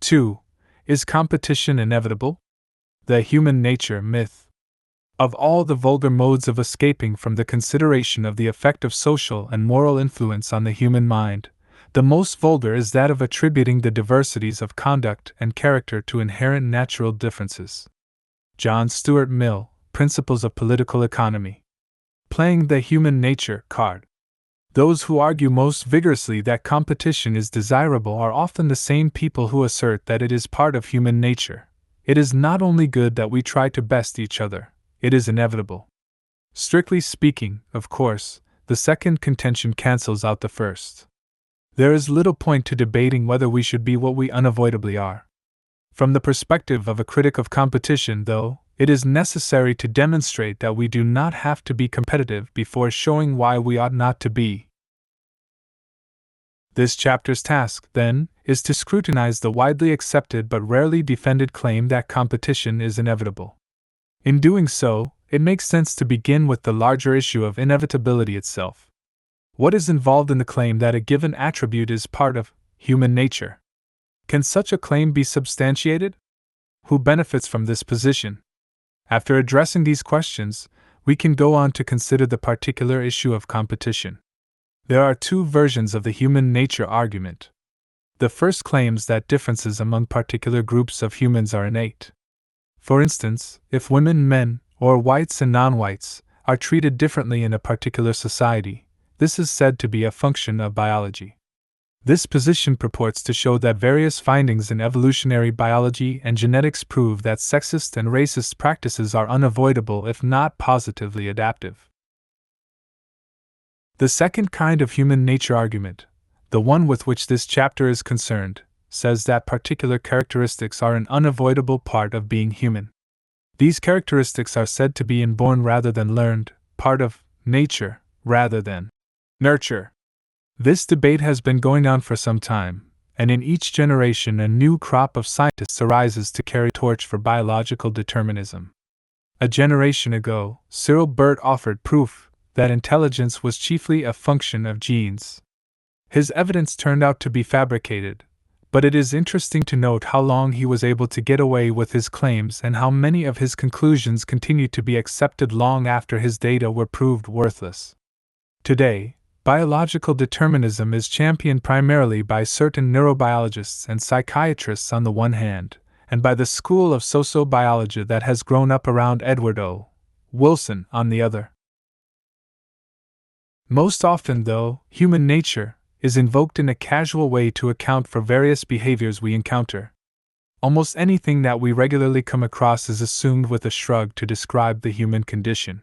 2. Is competition inevitable? The human nature myth. Of all the vulgar modes of escaping from the consideration of the effect of social and moral influence on the human mind, the most vulgar is that of attributing the diversities of conduct and character to inherent natural differences. John Stuart Mill, Principles of Political Economy. Playing the human nature card. Those who argue most vigorously that competition is desirable are often the same people who assert that it is part of human nature. It is not only good that we try to best each other, it is inevitable. Strictly speaking, of course, the second contention cancels out the first. There is little point to debating whether we should be what we unavoidably are. From the perspective of a critic of competition, though, it is necessary to demonstrate that we do not have to be competitive before showing why we ought not to be. This chapter's task, then, is to scrutinize the widely accepted but rarely defended claim that competition is inevitable. In doing so, it makes sense to begin with the larger issue of inevitability itself. What is involved in the claim that a given attribute is part of human nature? Can such a claim be substantiated? Who benefits from this position? After addressing these questions, we can go on to consider the particular issue of competition. There are two versions of the human nature argument. The first claims that differences among particular groups of humans are innate. For instance, if women, men, or whites and non-whites are treated differently in a particular society, this is said to be a function of biology. This position purports to show that various findings in evolutionary biology and genetics prove that sexist and racist practices are unavoidable if not positively adaptive. The second kind of human nature argument, the one with which this chapter is concerned, says that particular characteristics are an unavoidable part of being human. These characteristics are said to be inborn rather than learned, part of nature rather than nurture. This debate has been going on for some time, and in each generation a new crop of scientists arises to carry the torch for biological determinism. A generation ago, Cyril Burt offered proof that intelligence was chiefly a function of genes. His evidence turned out to be fabricated, but it is interesting to note how long he was able to get away with his claims and how many of his conclusions continued to be accepted long after his data were proved worthless. Today, biological determinism is championed primarily by certain neurobiologists and psychiatrists on the one hand, and by the school of sociobiology that has grown up around Edward O. Wilson on the other. Most often, though, human nature is invoked in a casual way to account for various behaviors we encounter. Almost anything that we regularly come across is assumed with a shrug to describe the human condition.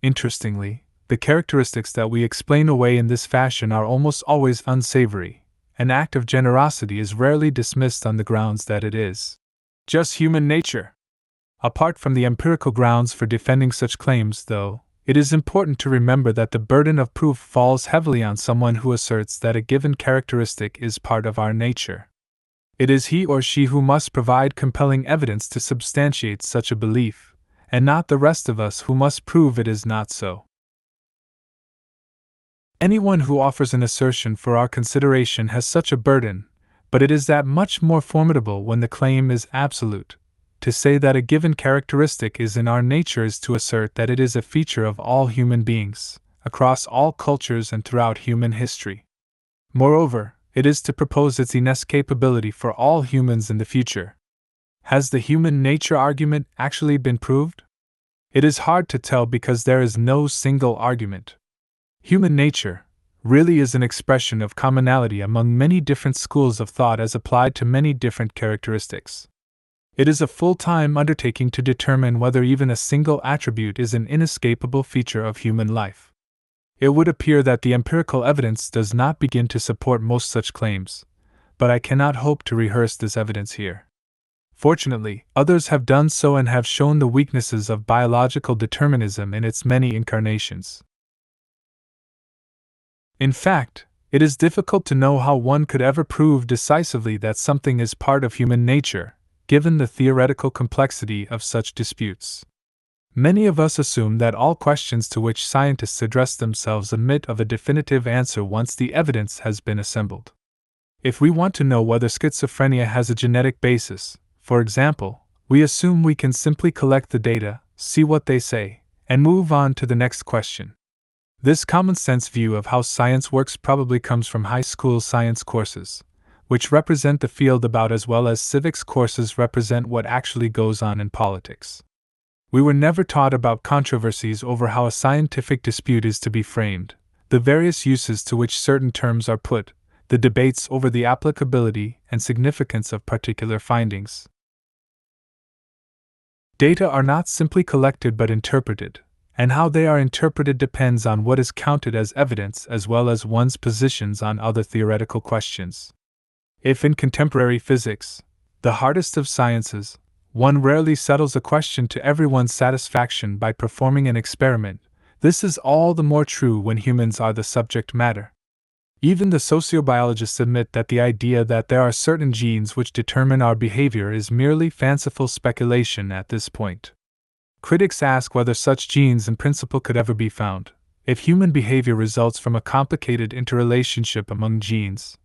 Interestingly, the characteristics that we explain away in this fashion are almost always unsavory. An act of generosity is rarely dismissed on the grounds that it is just human nature. Apart from the empirical grounds for defending such claims, though, it is important to remember that the burden of proof falls heavily on someone who asserts that a given characteristic is part of our nature. It is he or she who must provide compelling evidence to substantiate such a belief, and not the rest of us who must prove it is not so. Anyone who offers an assertion for our consideration has such a burden, but it is that much more formidable when the claim is absolute. To say that a given characteristic is in our nature is to assert that it is a feature of all human beings, across all cultures and throughout human history. Moreover, it is to propose its inescapability for all humans in the future. Has the human nature argument actually been proved? It is hard to tell because there is no single argument. Human nature really is an expression of commonality among many different schools of thought as applied to many different characteristics. It is a full-time undertaking to determine whether even a single attribute is an inescapable feature of human life. It would appear that the empirical evidence does not begin to support most such claims, but I cannot hope to rehearse this evidence here. Fortunately, others have done so and have shown the weaknesses of biological determinism in its many incarnations. In fact, it is difficult to know how one could ever prove decisively that something is part of human nature, given the theoretical complexity of such disputes. Many of us assume that all questions to which scientists address themselves admit of a definitive answer once the evidence has been assembled. If we want to know whether schizophrenia has a genetic basis, for example, we assume we can simply collect the data, see what they say, and move on to the next question. This common-sense view of how science works probably comes from high school science courses, which represent the field about as well as civics courses represent what actually goes on in politics. We were never taught about controversies over how a scientific dispute is to be framed, the various uses to which certain terms are put, the debates over the applicability and significance of particular findings. Data are not simply collected but interpreted, and how they are interpreted depends on what is counted as evidence as well as one's positions on other theoretical questions. If in contemporary physics, the hardest of sciences, one rarely settles a question to everyone's satisfaction by performing an experiment, this is all the more true when humans are the subject matter. Even the sociobiologists admit that the idea that there are certain genes which determine our behavior is merely fanciful speculation at this point. Critics ask whether such genes in principle could ever be found, if human behavior results from a complicated interrelationship among genes,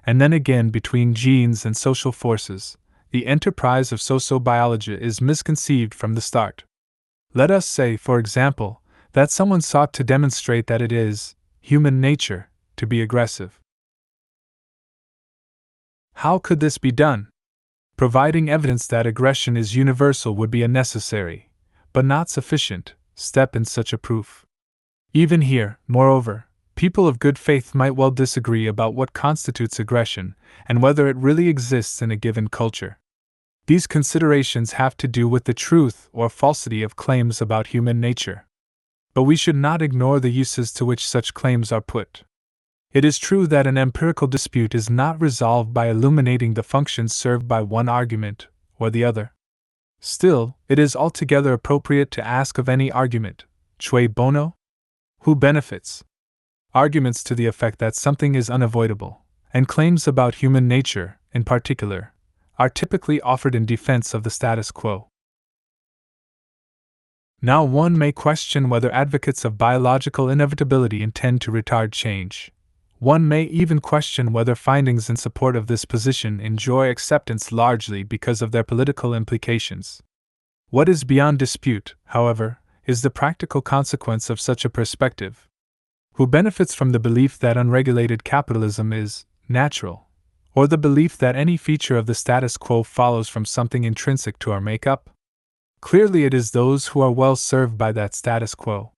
and then again between genes and social forces. The enterprise of sociobiology is misconceived from the start. Let us say, for example, that someone sought to demonstrate that it is human nature to be aggressive. How could this be done? Providing evidence that aggression is universal would be a necessary, but not sufficient, step in such a proof. Even here, moreover, people of good faith might well disagree about what constitutes aggression and whether it really exists in a given culture. These considerations have to do with the truth or falsity of claims about human nature. But we should not ignore the uses to which such claims are put. It is true that an empirical dispute is not resolved by illuminating the functions served by one argument or the other. Still, it is altogether appropriate to ask of any argument, cui bono? Who benefits? Arguments to the effect that something is unavoidable, and claims about human nature, in particular, are typically offered in defense of the status quo. Now one may question whether advocates of biological inevitability intend to retard change. One may even question whether findings in support of this position enjoy acceptance largely because of their political implications. What is beyond dispute, however, is the practical consequence of such a perspective. Who benefits from the belief that unregulated capitalism is natural, or the belief that any feature of the status quo follows from something intrinsic to our makeup? Clearly it is those who are well served by that status quo.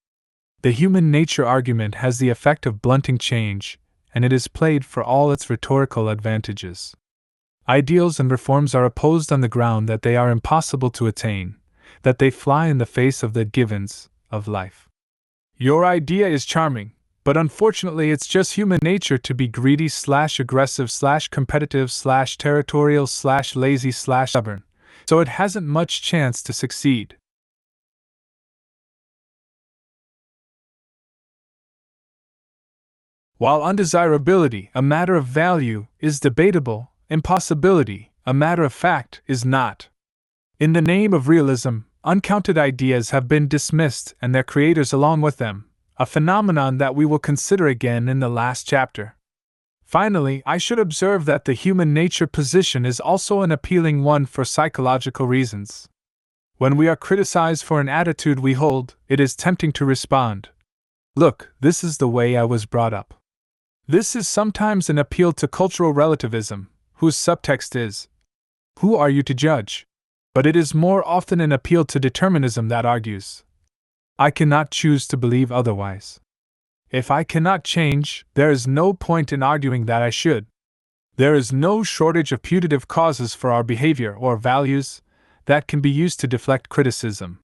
The human nature argument has the effect of blunting change, and it is played for all its rhetorical advantages. Ideals and reforms are opposed on the ground that they are impossible to attain, that they fly in the face of the givens of life. Your idea is charming, but unfortunately it's just human nature to be greedy / aggressive / competitive / territorial / lazy / stubborn, so it hasn't much chance to succeed. While undesirability, a matter of value, is debatable, impossibility, a matter of fact, is not. In the name of realism, uncounted ideas have been dismissed and their creators along with them, a phenomenon that we will consider again in the last chapter. Finally, I should observe that the human nature position is also an appealing one for psychological reasons. When we are criticized for an attitude we hold, it is tempting to respond, "Look, this is the way I was brought up." This is sometimes an appeal to cultural relativism, whose subtext is, "Who are you to judge?" But it is more often an appeal to determinism that argues, "I cannot choose to believe otherwise. If I cannot change, there is no point in arguing that I should. There is no shortage of putative causes for our behavior or values that can be used to deflect criticism."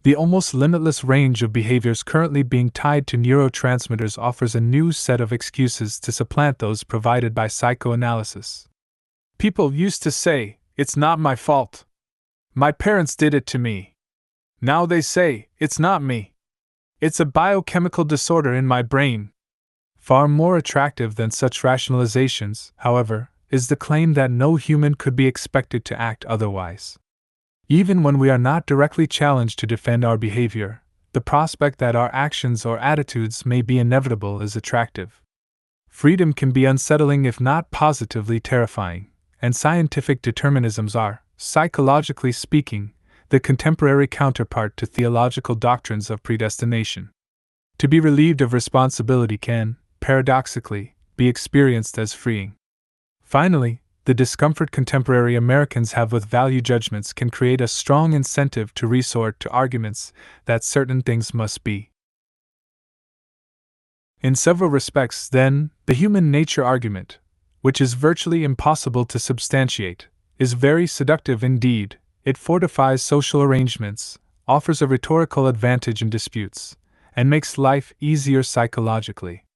The almost limitless range of behaviors currently being tied to neurotransmitters offers a new set of excuses to supplant those provided by psychoanalysis. People used to say, "It's not my fault. My parents did it to me." Now they say, "It's not me. It's a biochemical disorder in my brain." Far more attractive than such rationalizations, however, is the claim that no human could be expected to act otherwise. Even when we are not directly challenged to defend our behavior, the prospect that our actions or attitudes may be inevitable is attractive. Freedom can be unsettling if not positively terrifying, and scientific determinisms are, psychologically speaking, the contemporary counterpart to theological doctrines of predestination. To be relieved of responsibility can, paradoxically, be experienced as freeing. Finally, the discomfort contemporary Americans have with value judgments can create a strong incentive to resort to arguments that certain things must be. In several respects, then, the human nature argument, which is virtually impossible to substantiate, is very seductive indeed. It fortifies social arrangements, offers a rhetorical advantage in disputes, and makes life easier psychologically.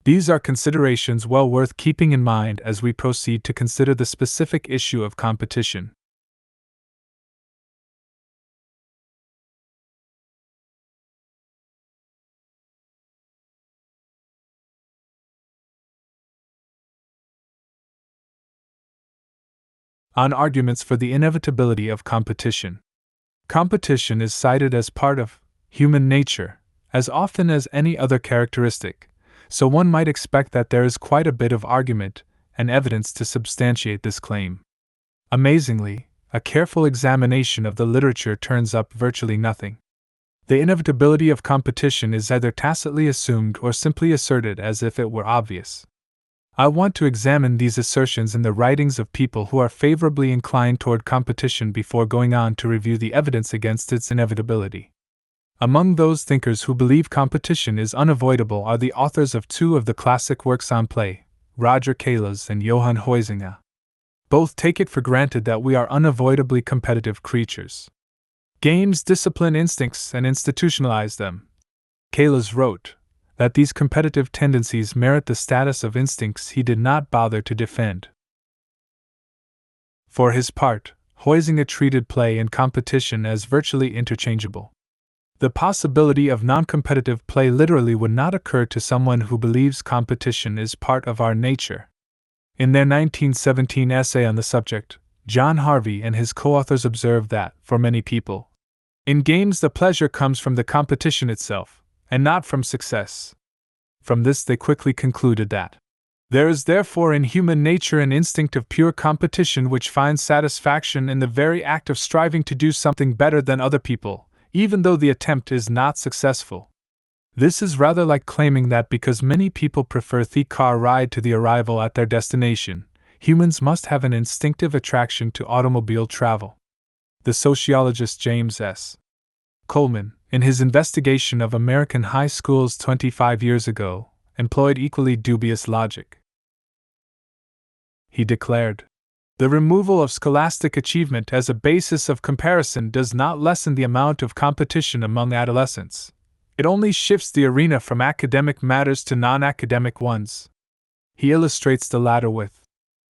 These are considerations well worth keeping in mind as we proceed to consider the specific issue of competition. On arguments for the inevitability of competition. Competition is cited as part of human nature, as often as any other characteristic, so one might expect that there is quite a bit of argument and evidence to substantiate this claim. Amazingly, a careful examination of the literature turns up virtually nothing. The inevitability of competition is either tacitly assumed or simply asserted as if it were obvious. I want to examine these assertions in the writings of people who are favorably inclined toward competition before going on to review the evidence against its inevitability. Among those thinkers who believe competition is unavoidable are the authors of two of the classic works on play, Roger Caylus and Johann Huizinga. Both take it for granted that we are unavoidably competitive creatures. Games discipline instincts and institutionalize them. Caylus wrote that these competitive tendencies merit the status of instincts he did not bother to defend. For his part, Huizinga treated play and competition as virtually interchangeable. The possibility of non-competitive play literally would not occur to someone who believes competition is part of our nature. In their 1917 essay on the subject, John Harvey and his co-authors observed that, for many people, in games the pleasure comes from the competition itself, and not from success. From this they quickly concluded that there is therefore in human nature an instinct of pure competition which finds satisfaction in the very act of striving to do something better than other people, even though the attempt is not successful. This is rather like claiming that because many people prefer the car ride to the arrival at their destination, humans must have an instinctive attraction to automobile travel. The sociologist James S. Coleman, in his investigation of American high schools 25 years ago, employed equally dubious logic. He declared, "The removal of scholastic achievement as a basis of comparison does not lessen the amount of competition among adolescents. It only shifts the arena from academic matters to non-academic ones." He illustrates the latter with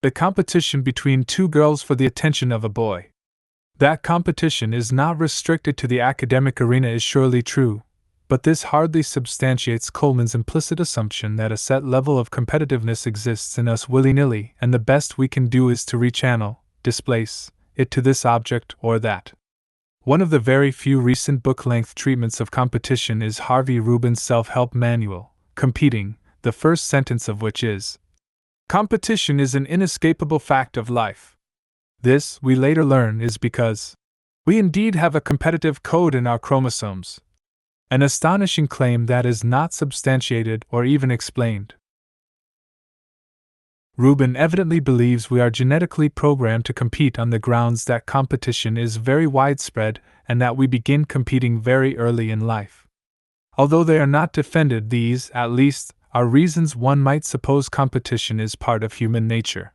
the competition between two girls for the attention of a boy. That competition is not restricted to the academic arena is surely true, but this hardly substantiates Coleman's implicit assumption that a set level of competitiveness exists in us willy-nilly and the best we can do is to rechannel, displace, it to this object or that. One of the very few recent book-length treatments of competition is Harvey Rubin's self-help manual, Competing, the first sentence of which is, "Competition is an inescapable fact of life." This, we later learn, is because we indeed have a competitive code in our chromosomes. An astonishing claim that is not substantiated or even explained. Rubin evidently believes we are genetically programmed to compete on the grounds that competition is very widespread and that we begin competing very early in life. Although they are not defended, these, at least, are reasons one might suppose competition is part of human nature.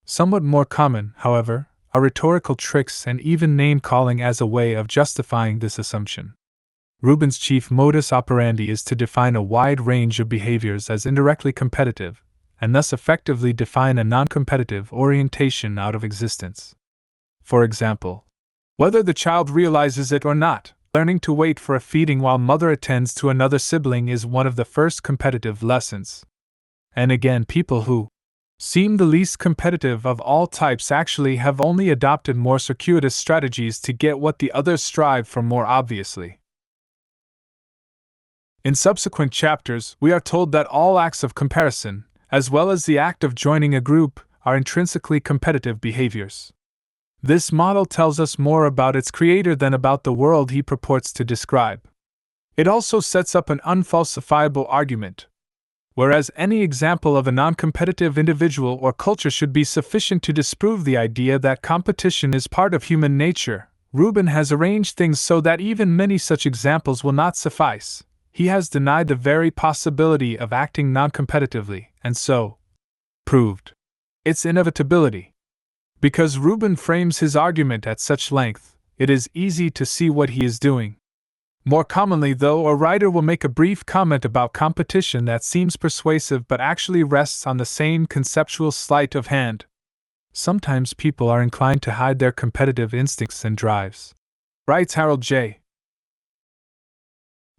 Somewhat more common, however, are rhetorical tricks and even name-calling as a way of justifying this assumption. Rubin's chief modus operandi is to define a wide range of behaviors as indirectly competitive, and thus effectively define a non-competitive orientation out of existence. For example, whether the child realizes it or not, learning to wait for a feeding while mother attends to another sibling is one of the first competitive lessons. And again, people who seem the least competitive of all types actually have only adopted more circuitous strategies to get what the others strive for more obviously. In subsequent chapters, we are told that all acts of comparison, as well as the act of joining a group, are intrinsically competitive behaviors. This model tells us more about its creator than about the world he purports to describe. It also sets up an unfalsifiable argument. Whereas any example of a non-competitive individual or culture should be sufficient to disprove the idea that competition is part of human nature, Rubin has arranged things so that even many such examples will not suffice. He has denied the very possibility of acting non-competitively, and so proved its inevitability. Because Rubin frames his argument at such length, it is easy to see what he is doing. More commonly, though, a writer will make a brief comment about competition that seems persuasive but actually rests on the same conceptual sleight of hand. Sometimes people are inclined to hide their competitive instincts and drives, writes Harold J.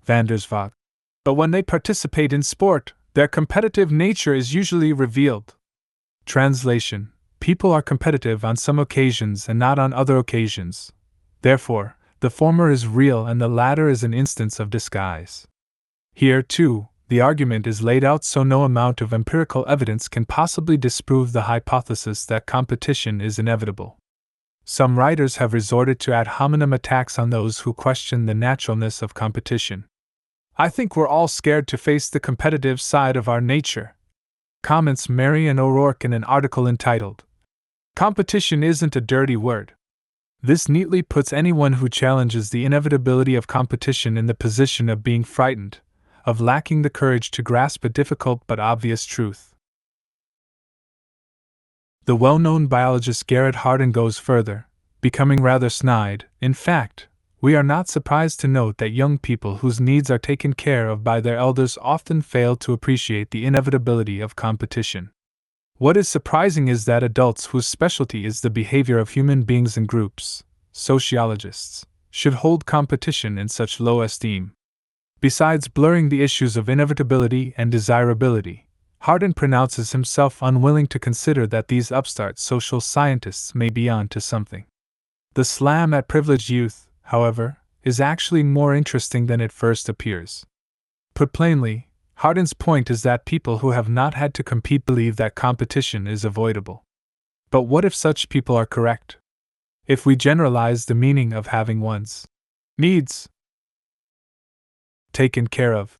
van der Zwaag. But when they participate in sport, their competitive nature is usually revealed. Translation: people are competitive on some occasions and not on other occasions. Therefore, the former is real and the latter is an instance of disguise. Here, too, the argument is laid out so no amount of empirical evidence can possibly disprove the hypothesis that competition is inevitable. Some writers have resorted to ad hominem attacks on those who question the naturalness of competition. I think we're all scared to face the competitive side of our nature, comments Marian O'Rourke in an article entitled, "Competition Isn't a Dirty Word." This neatly puts anyone who challenges the inevitability of competition in the position of being frightened, of lacking the courage to grasp a difficult but obvious truth. The well-known biologist Garrett Hardin goes further, becoming rather snide. In fact, we are not surprised to note that young people whose needs are taken care of by their elders often fail to appreciate the inevitability of competition. What is surprising is that adults whose specialty is the behavior of human beings in groups, sociologists, should hold competition in such low esteem. Besides blurring the issues of inevitability and desirability, Hardin pronounces himself unwilling to consider that these upstart social scientists may be on to something. The slam at privileged youth, however, is actually more interesting than it first appears. Put plainly, Hardin's point is that people who have not had to compete believe that competition is avoidable. But what if such people are correct? If we generalize the meaning of having one's needs taken care of,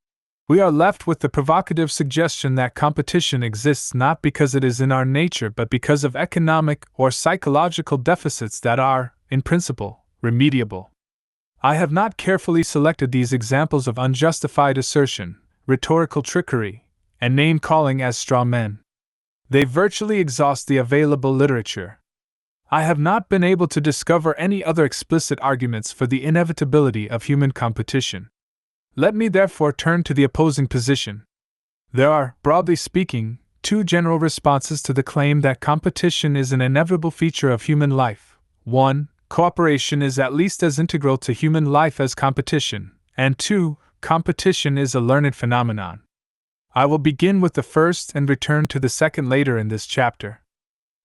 we are left with the provocative suggestion that competition exists not because it is in our nature but because of economic or psychological deficits that are, in principle, remediable. I have not carefully selected these examples of unjustified assertion, rhetorical trickery, and name-calling as straw men. They virtually exhaust the available literature. I have not been able to discover any other explicit arguments for the inevitability of human competition. Let me therefore turn to the opposing position. There are, broadly speaking, two general responses to the claim that competition is an inevitable feature of human life. 1. Cooperation is at least as integral to human life as competition, and 2. Competition is a learned phenomenon. I will begin with the first and return to the second later in this chapter.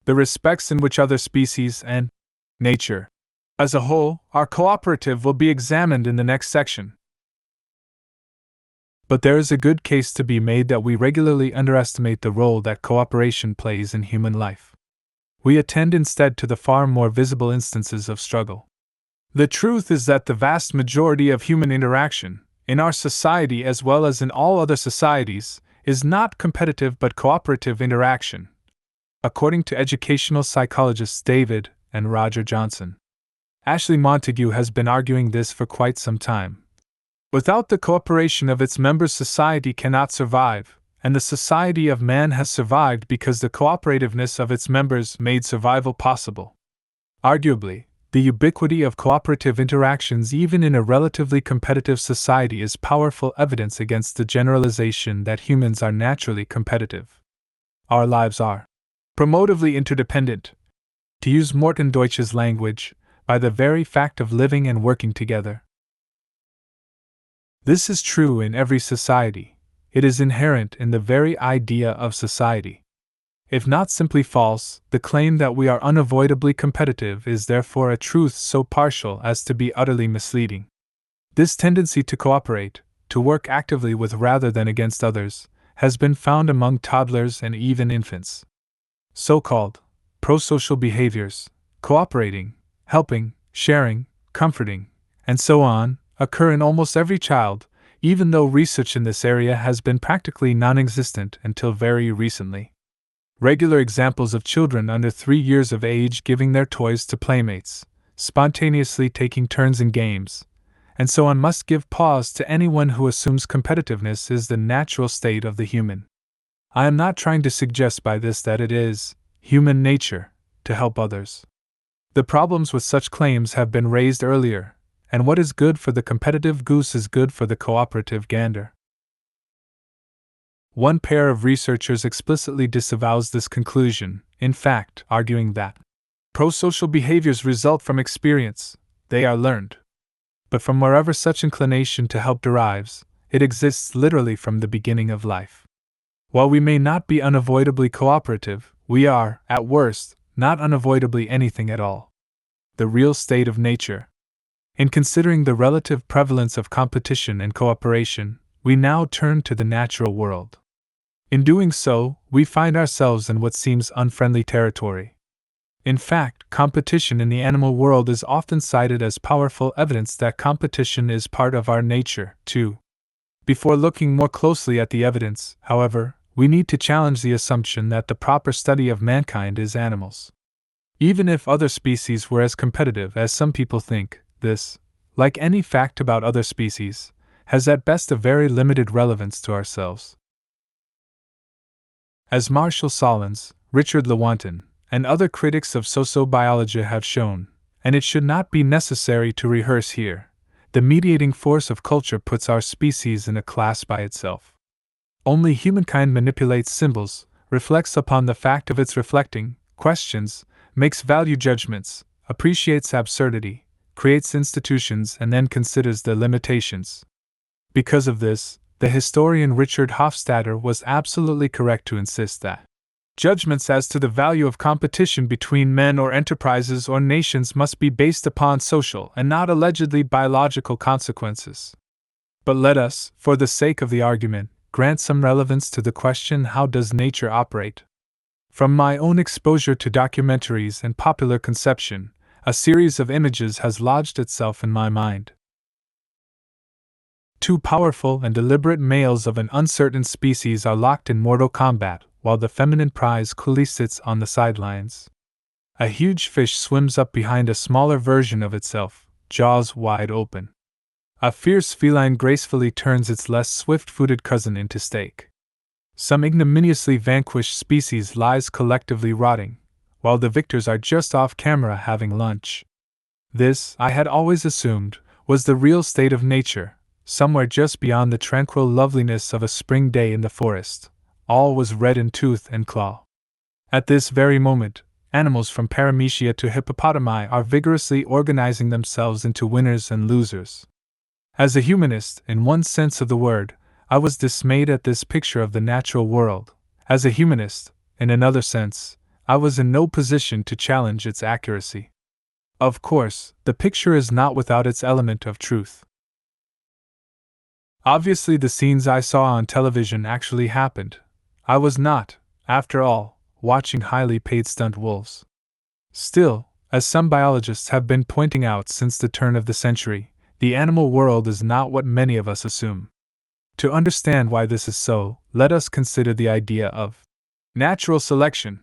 The respects in which other species and nature, as a whole, are cooperative will be examined in the next section. But there is a good case to be made that we regularly underestimate the role that cooperation plays in human life. We attend instead to the far more visible instances of struggle. The truth is that the vast majority of human interaction, in our society as well as in all other societies, is not competitive but cooperative interaction, according to educational psychologists David and Roger Johnson. Ashley Montague has been arguing this for quite some time. Without the cooperation of its members, society cannot survive, and the society of man has survived because the cooperativeness of its members made survival possible. Arguably, the ubiquity of cooperative interactions even in a relatively competitive society is powerful evidence against the generalization that humans are naturally competitive. Our lives are promotively interdependent, to use Morton Deutsch's language, by the very fact of living and working together. This is true in every society. It is inherent in the very idea of society. If not simply false, the claim that we are unavoidably competitive is therefore a truth so partial as to be utterly misleading. This tendency to cooperate, to work actively with rather than against others, has been found among toddlers and even infants. So-called prosocial behaviors, cooperating, helping, sharing, comforting, and so on, occur in almost every child, even though research in this area has been practically non-existent until very recently. Regular examples of children under 3 years of age giving their toys to playmates, spontaneously taking turns in games, and so on must give pause to anyone who assumes competitiveness is the natural state of the human. I am not trying to suggest by this that it is human nature to help others. The problems with such claims have been raised earlier, and what is good for the competitive goose is good for the cooperative gander. One pair of researchers explicitly disavows this conclusion, in fact, arguing that prosocial behaviors result from experience, they are learned. But from wherever such inclination to help derives, it exists literally from the beginning of life. While we may not be unavoidably cooperative, we are, at worst, not unavoidably anything at all. The real state of nature. In considering the relative prevalence of competition and cooperation, we now turn to the natural world. In doing so, we find ourselves in what seems unfriendly territory. In fact, competition in the animal world is often cited as powerful evidence that competition is part of our nature, too. Before looking more closely at the evidence, however, we need to challenge the assumption that the proper study of mankind is animals. Even if other species were as competitive as some people think, this, like any fact about other species, has at best a very limited relevance to ourselves. As Marshall Solons, Richard Lewontin, and other critics of sociobiology have shown, and it should not be necessary to rehearse here, the mediating force of culture puts our species in a class by itself. Only humankind manipulates symbols, reflects upon the fact of its reflecting, questions, makes value judgments, appreciates absurdity, creates institutions, and then considers their limitations. Because of this, the historian Richard Hofstadter was absolutely correct to insist that judgments as to the value of competition between men or enterprises or nations must be based upon social and not allegedly biological consequences. But let us, for the sake of the argument, grant some relevance to the question: how does nature operate? From my own exposure to documentaries and popular conception, a series of images has lodged itself in my mind. Two powerful and deliberate males of an uncertain species are locked in mortal combat, while the feminine prize coolly sits on the sidelines. A huge fish swims up behind a smaller version of itself, jaws wide open. A fierce feline gracefully turns its less swift-footed cousin into steak. Some ignominiously vanquished species lies collectively rotting, while the victors are just off camera having lunch. This, I had always assumed, was the real state of nature, somewhere just beyond the tranquil loveliness of a spring day in the forest. All was red in tooth and claw. At this very moment, animals from paramecia to hippopotami are vigorously organizing themselves into winners and losers. As a humanist, in one sense of the word, I was dismayed at this picture of the natural world. As a humanist, in another sense, I was in no position to challenge its accuracy. Of course, the picture is not without its element of truth. Obviously, the scenes I saw on television actually happened. I was not, after all, watching highly paid stunt wolves. Still, as some biologists have been pointing out since the turn of the century, the animal world is not what many of us assume. To understand why this is so, let us consider the idea of natural selection,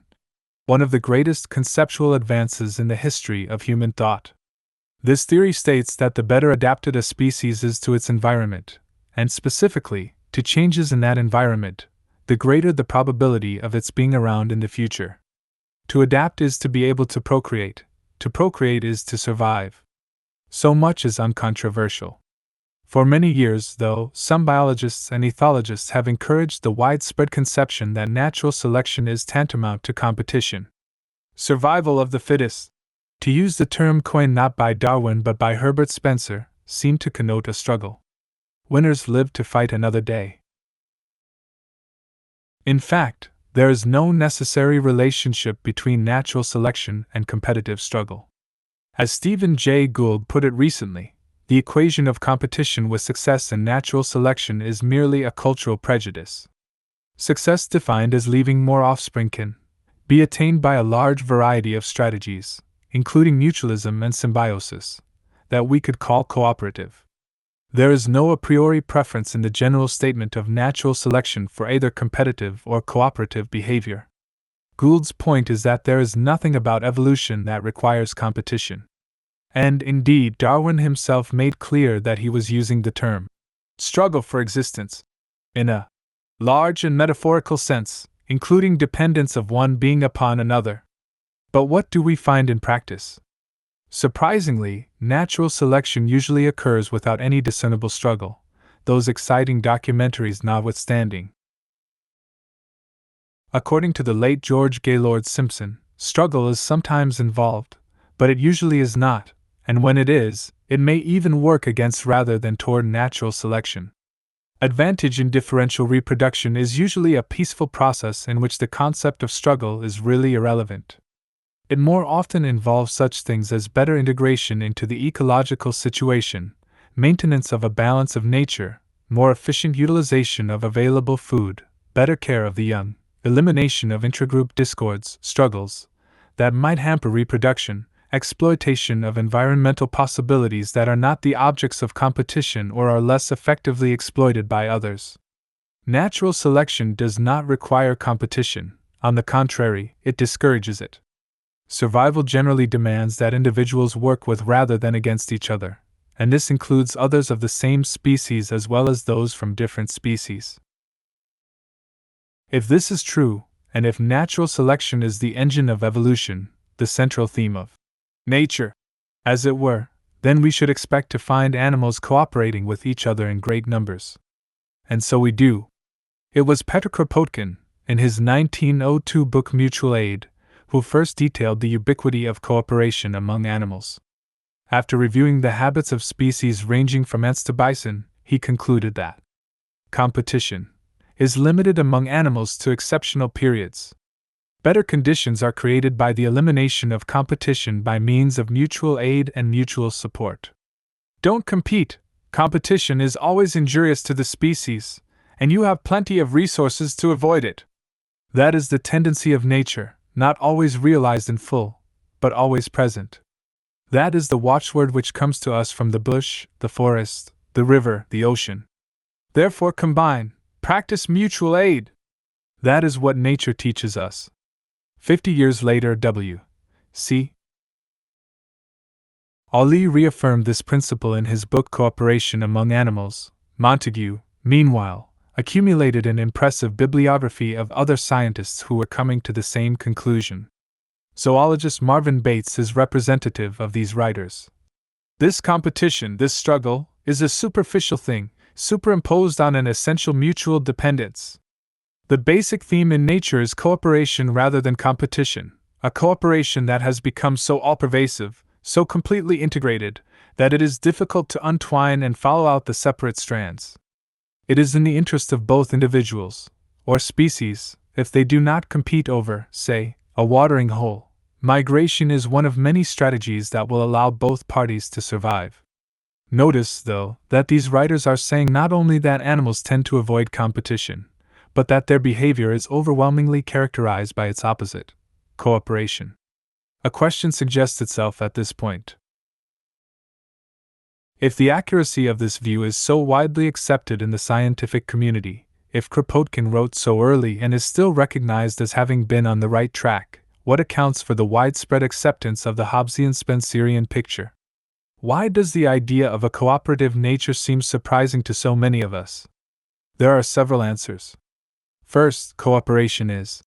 one of the greatest conceptual advances in the history of human thought. This theory states that the better adapted a species is to its environment, and specifically, to changes in that environment, the greater the probability of its being around in the future. To adapt is to be able to procreate is to survive. So much is uncontroversial. For many years, though, some biologists and ethologists have encouraged the widespread conception that natural selection is tantamount to competition. Survival of the fittest, to use the term coined not by Darwin but by Herbert Spencer, seemed to connote a struggle. Winners live to fight another day. In fact, there is no necessary relationship between natural selection and competitive struggle. As Stephen Jay Gould put it recently, the equation of competition with success in natural selection is merely a cultural prejudice. Success defined as leaving more offspring can be attained by a large variety of strategies, including mutualism and symbiosis, that we could call cooperative. There is no a priori preference in the general statement of natural selection for either competitive or cooperative behavior. Gould's point is that there is nothing about evolution that requires competition. And indeed, Darwin himself made clear that he was using the term struggle for existence in a large and metaphorical sense, including dependence of one being upon another. But what do we find in practice? Surprisingly, natural selection usually occurs without any discernible struggle, those exciting documentaries notwithstanding. According to the late George Gaylord Simpson, struggle is sometimes involved, but it usually is not, and when it is, it may even work against rather than toward natural selection. Advantage in differential reproduction is usually a peaceful process in which the concept of struggle is really irrelevant. It more often involves such things as better integration into the ecological situation, maintenance of a balance of nature, more efficient utilization of available food, better care of the young, elimination of intragroup discords, struggles that might hamper reproduction, exploitation of environmental possibilities that are not the objects of competition or are less effectively exploited by others. Natural selection does not require competition, on the contrary, it discourages it. Survival generally demands that individuals work with rather than against each other, and this includes others of the same species as well as those from different species. If this is true, and if natural selection is the engine of evolution, the central theme of nature, as it were, then we should expect to find animals cooperating with each other in great numbers. And so we do. It was Petr Kropotkin, in his 1902 book Mutual Aid, who first detailed the ubiquity of cooperation among animals. After reviewing the habits of species ranging from ants to bison, he concluded that competition is limited among animals to exceptional periods. Better conditions are created by the elimination of competition by means of mutual aid and mutual support. Don't compete. Competition is always injurious to the species, and you have plenty of resources to avoid it. That is the tendency of nature, not always realized in full, but always present. That is the watchword which comes to us from the bush, the forest, the river, the ocean. Therefore combine, practice mutual aid. That is what nature teaches us. 50 years later, W.C. Allee reaffirmed this principle in his book Cooperation Among Animals. Montague, meanwhile, accumulated an impressive bibliography of other scientists who were coming to the same conclusion. Zoologist Marvin Bates is representative of these writers. This competition, this struggle, is a superficial thing, superimposed on an essential mutual dependence. The basic theme in nature is cooperation rather than competition, a cooperation that has become so all-pervasive, so completely integrated, that it is difficult to untwine and follow out the separate strands. It is in the interest of both individuals, or species, if they do not compete over, say, a watering hole. Migration is one of many strategies that will allow both parties to survive. Notice, though, that these writers are saying not only that animals tend to avoid competition, but that their behavior is overwhelmingly characterized by its opposite, cooperation. A question suggests itself at this point. If the accuracy of this view is so widely accepted in the scientific community, if Kropotkin wrote so early and is still recognized as having been on the right track, what accounts for the widespread acceptance of the Hobbesian-Spencerian picture? Why does the idea of a cooperative nature seem surprising to so many of us? There are several answers. First, cooperation is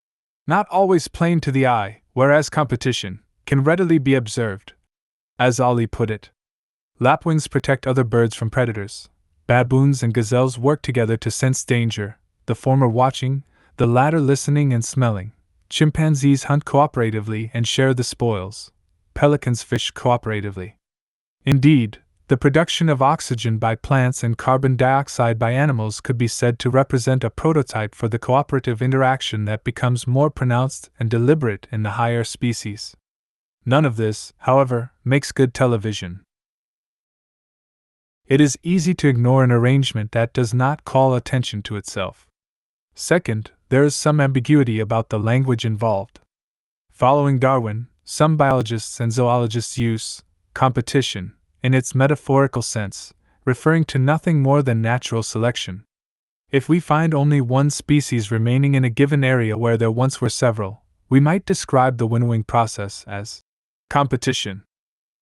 not always plain to the eye, whereas competition can readily be observed. As Allee put it, lapwings protect other birds from predators. Baboons and gazelles work together to sense danger, the former watching, the latter listening and smelling. Chimpanzees hunt cooperatively and share the spoils. Pelicans fish cooperatively. Indeed, the production of oxygen by plants and carbon dioxide by animals could be said to represent a prototype for the cooperative interaction that becomes more pronounced and deliberate in the higher species. None of this, however, makes good television. It is easy to ignore an arrangement that does not call attention to itself. Second, there is some ambiguity about the language involved. Following Darwin, some biologists and zoologists use competition in its metaphorical sense, referring to nothing more than natural selection. If we find only one species remaining in a given area where there once were several, we might describe the winnowing process as competition.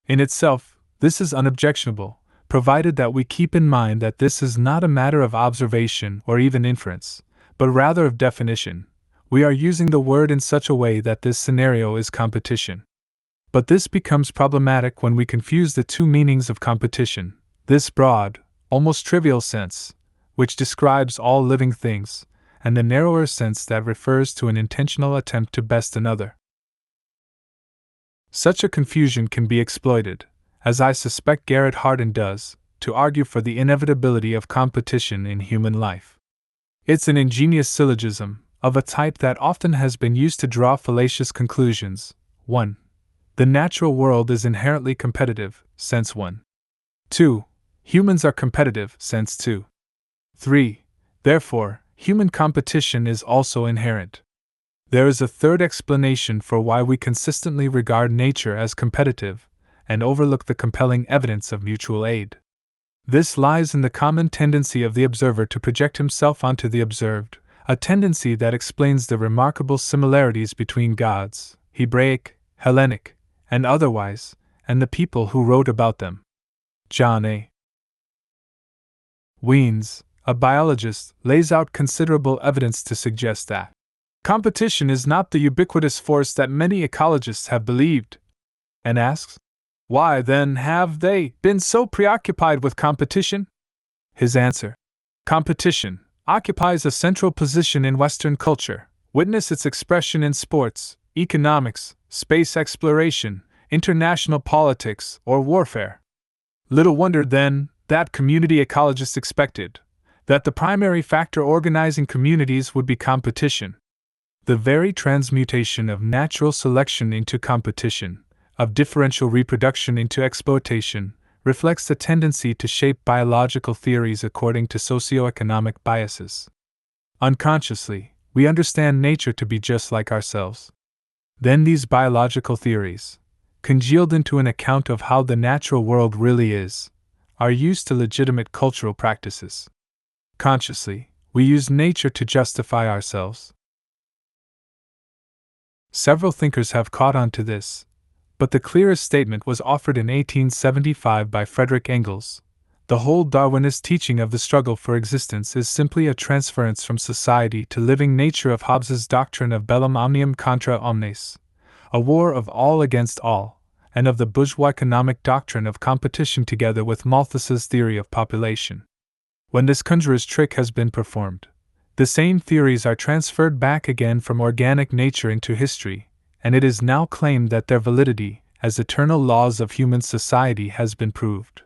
In itself, this is unobjectionable, provided that we keep in mind that this is not a matter of observation or even inference, but rather of definition. We are using the word in such a way that this scenario is competition. But this becomes problematic when we confuse the two meanings of competition, this broad, almost trivial sense, which describes all living things, and the narrower sense that refers to an intentional attempt to best another. Such a confusion can be exploited, as I suspect Garrett Hardin does, to argue for the inevitability of competition in human life. It's an ingenious syllogism, of a type that often has been used to draw fallacious conclusions. 1. The natural world is inherently competitive, sense 1. 2. Humans are competitive, sense 2. 3. Therefore, human competition is also inherent. There is a third explanation for why we consistently regard nature as competitive, and overlook the compelling evidence of mutual aid. This lies in the common tendency of the observer to project himself onto the observed, a tendency that explains the remarkable similarities between gods, Hebraic, Hellenic, and otherwise, and the people who wrote about them. John A. Wiens, a biologist, lays out considerable evidence to suggest that competition is not the ubiquitous force that many ecologists have believed, and asks, why then have they been so preoccupied with competition? His answer: competition occupies a central position in Western culture. Witness its expression in sports, economics, space exploration, international politics, or warfare. Little wonder, then, that community ecologists expected that the primary factor organizing communities would be competition. The very transmutation of natural selection into competition, of differential reproduction into exploitation, reflects the tendency to shape biological theories according to socioeconomic biases. Unconsciously, we understand nature to be just like ourselves. Then these biological theories, congealed into an account of how the natural world really is, are used to legitimate cultural practices. Consciously, we use nature to justify ourselves. Several thinkers have caught on to this, but the clearest statement was offered in 1875 by Frederick Engels. The whole Darwinist teaching of the struggle for existence is simply a transference from society to living nature of Hobbes's doctrine of bellum omnium contra omnes, a war of all against all, and of the bourgeois economic doctrine of competition together with Malthus's theory of population. When this conjurer's trick has been performed, the same theories are transferred back again from organic nature into history, and it is now claimed that their validity as eternal laws of human society has been proved.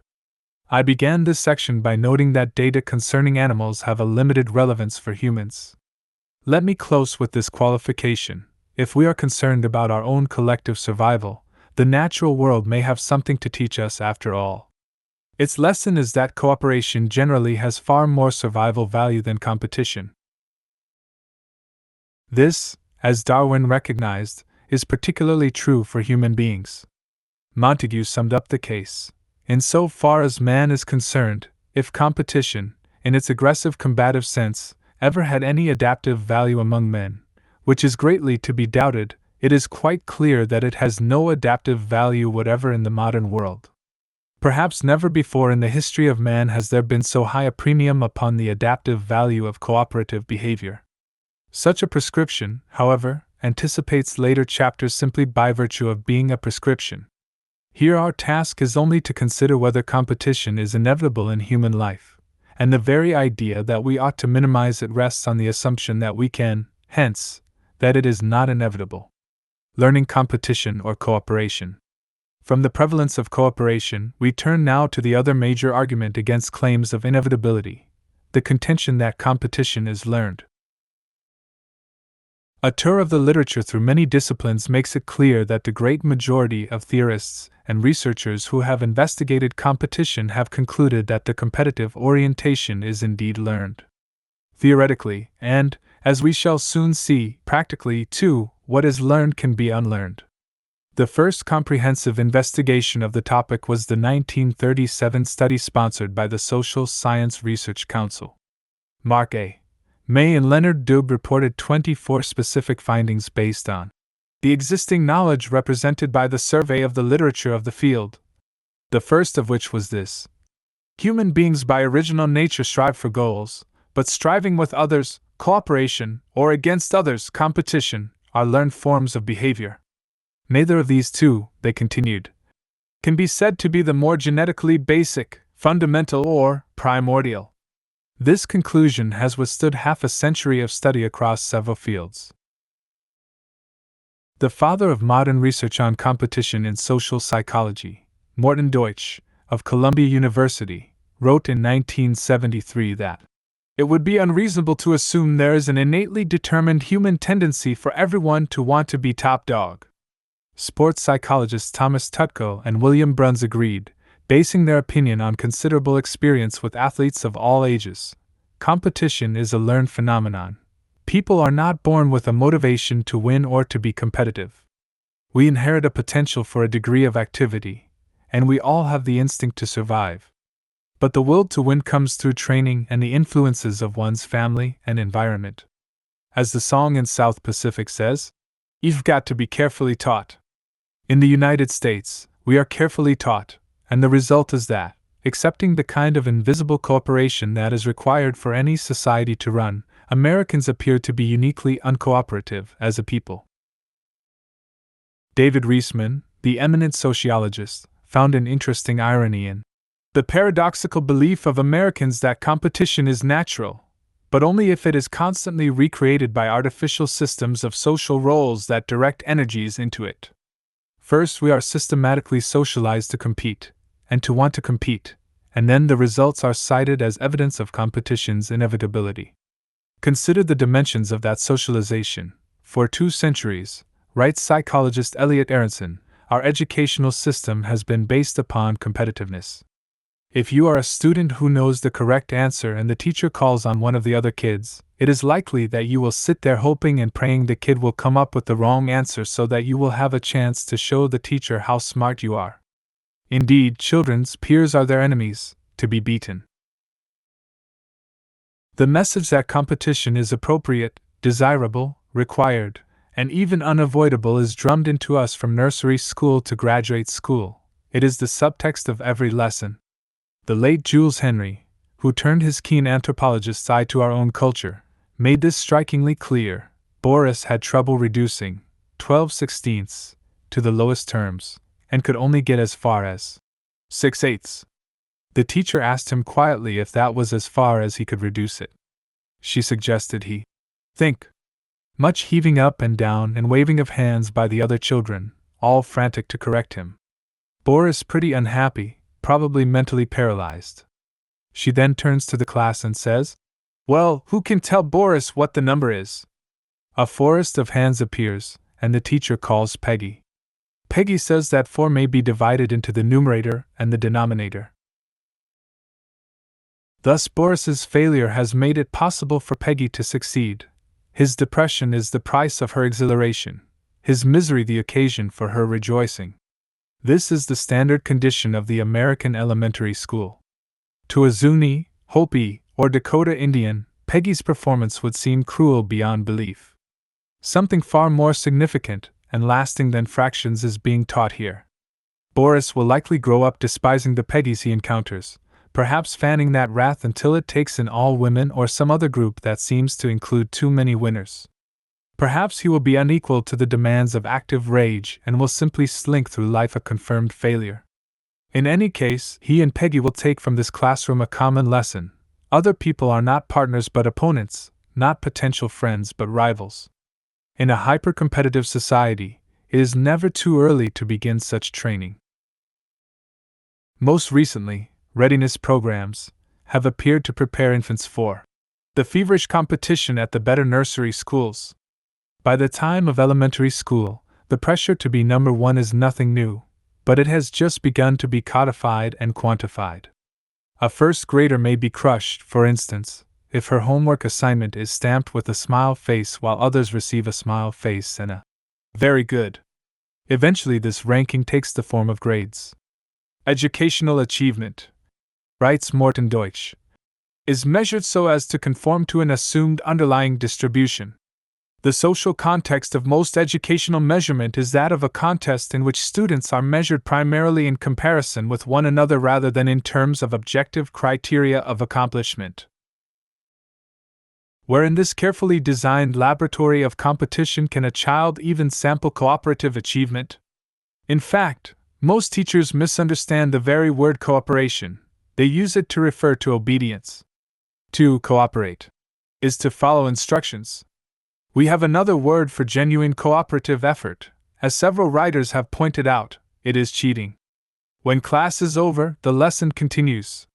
I began this section by noting that data concerning animals have a limited relevance for humans. Let me close with this qualification: if we are concerned about our own collective survival, the natural world may have something to teach us after all. Its lesson is that cooperation generally has far more survival value than competition. This, as Darwin recognized, is particularly true for human beings. Montague summed up the case: in so far as man is concerned, if competition, in its aggressive combative sense, ever had any adaptive value among men, which is greatly to be doubted, it is quite clear that it has no adaptive value whatever in the modern world. Perhaps never before in the history of man has there been so high a premium upon the adaptive value of cooperative behavior. Such a prescription, however, anticipates later chapters simply by virtue of being a prescription. Here our task is only to consider whether competition is inevitable in human life, and the very idea that we ought to minimize it rests on the assumption that we can, hence, that it is not inevitable. Learning competition or cooperation. From the prevalence of cooperation, we turn now to the other major argument against claims of inevitability, the contention that competition is learned. A tour of the literature through many disciplines makes it clear that the great majority of theorists and researchers who have investigated competition have concluded that the competitive orientation is indeed learned. Theoretically, and, As we shall soon see, practically, too, what is learned can be unlearned. The first comprehensive investigation of the topic was the 1937 study sponsored by the Social Science Research Council. Mark A. May and Leonard Dubé reported 24 specific findings based on the existing knowledge represented by the survey of the literature of the field. The first of which was this: human beings by original nature strive for goals, but striving with others, cooperation, or against others, competition, are learned forms of behavior. Neither of these two, they continued, can be said to be the more genetically basic, fundamental, or primordial. This conclusion has withstood half a century of study across several fields. The father of modern research on competition in social psychology, Morton Deutsch, of Columbia University, wrote in 1973 that it would be unreasonable to assume there is an innately determined human tendency for everyone to want to be top dog. Sports psychologists Thomas Tutko and William Bruns agreed, basing their opinion on considerable experience with athletes of all ages. Competition is a learned phenomenon. People are not born with a motivation to win or to be competitive. We inherit a potential for a degree of activity, and we all have the instinct to survive. But the will to win comes through training and the influences of one's family and environment. As the song in South Pacific says, "You've got to be carefully taught." In the United States, we are carefully taught, and the result is that, accepting the kind of invisible cooperation that is required for any society to run, Americans appear to be uniquely uncooperative as a people. David Reisman, the eminent sociologist, found an interesting irony in the paradoxical belief of Americans that competition is natural, but only if it is constantly recreated by artificial systems of social roles that direct energies into it. First, we are systematically socialized to compete, and to want to compete, and then the results are cited as evidence of competition's inevitability. Consider the dimensions of that socialization. For 2 centuries, writes psychologist Elliot Aronson, our educational system has been based upon competitiveness. If you are a student who knows the correct answer and the teacher calls on one of the other kids, it is likely that you will sit there hoping and praying the kid will come up with the wrong answer so that you will have a chance to show the teacher how smart you are. Indeed, children's peers are their enemies, to be beaten. The message that competition is appropriate, desirable, required, and even unavoidable is drummed into us from nursery school to graduate school. It is the subtext of every lesson. The late Jules Henry, who turned his keen anthropologist's eye to our own culture, made this strikingly clear. Boris had trouble reducing 12/16 to the lowest terms, and could only get as far as 6/8. The teacher asked him quietly if that was as far as he could reduce it. She suggested he think. Much heaving up and down and waving of hands by the other children, all frantic to correct him. Boris pretty unhappy, probably mentally paralyzed. She then turns to the class and says, "Well, who can tell Boris what the number is?" A forest of hands appears, and the teacher calls Peggy. Peggy says that 4 may be divided into the numerator and the denominator. Thus Boris's failure has made it possible for Peggy to succeed. His depression is the price of her exhilaration, his misery the occasion for her rejoicing. This is the standard condition of the American elementary school. To a Zuni, Hopi, or Dakota Indian, Peggy's performance would seem cruel beyond belief. Something far more significant and lasting than fractions is being taught here. Boris will likely grow up despising the Peggys he encounters, perhaps fanning that wrath until it takes in all women or some other group that seems to include too many winners. Perhaps he will be unequal to the demands of active rage and will simply slink through life a confirmed failure. In any case, he and Peggy will take from this classroom a common lesson. Other people are not partners but opponents, not potential friends but rivals. In a hyper-competitive society, it is never too early to begin such training. Most recently, readiness programs have appeared to prepare infants for the feverish competition at the better nursery schools. By the time of elementary school, the pressure to be number 1 is nothing new, but it has just begun to be codified and quantified. A first grader may be crushed, for instance, if her homework assignment is stamped with a smile face while others receive a smile face and a very good. Eventually, this ranking takes the form of grades. Educational achievement, writes Morton Deutsch, is measured so as to conform to an assumed underlying distribution. The social context of most educational measurement is that of a contest in which students are measured primarily in comparison with one another rather than in terms of objective criteria of accomplishment. Where in this carefully designed laboratory of competition can a child even sample cooperative achievement? In fact, most teachers misunderstand the very word cooperation. They use it to refer to obedience. To cooperate is to follow instructions. We have another word for genuine cooperative effort. As several writers have pointed out, it is cheating. When class is over, the lesson continues.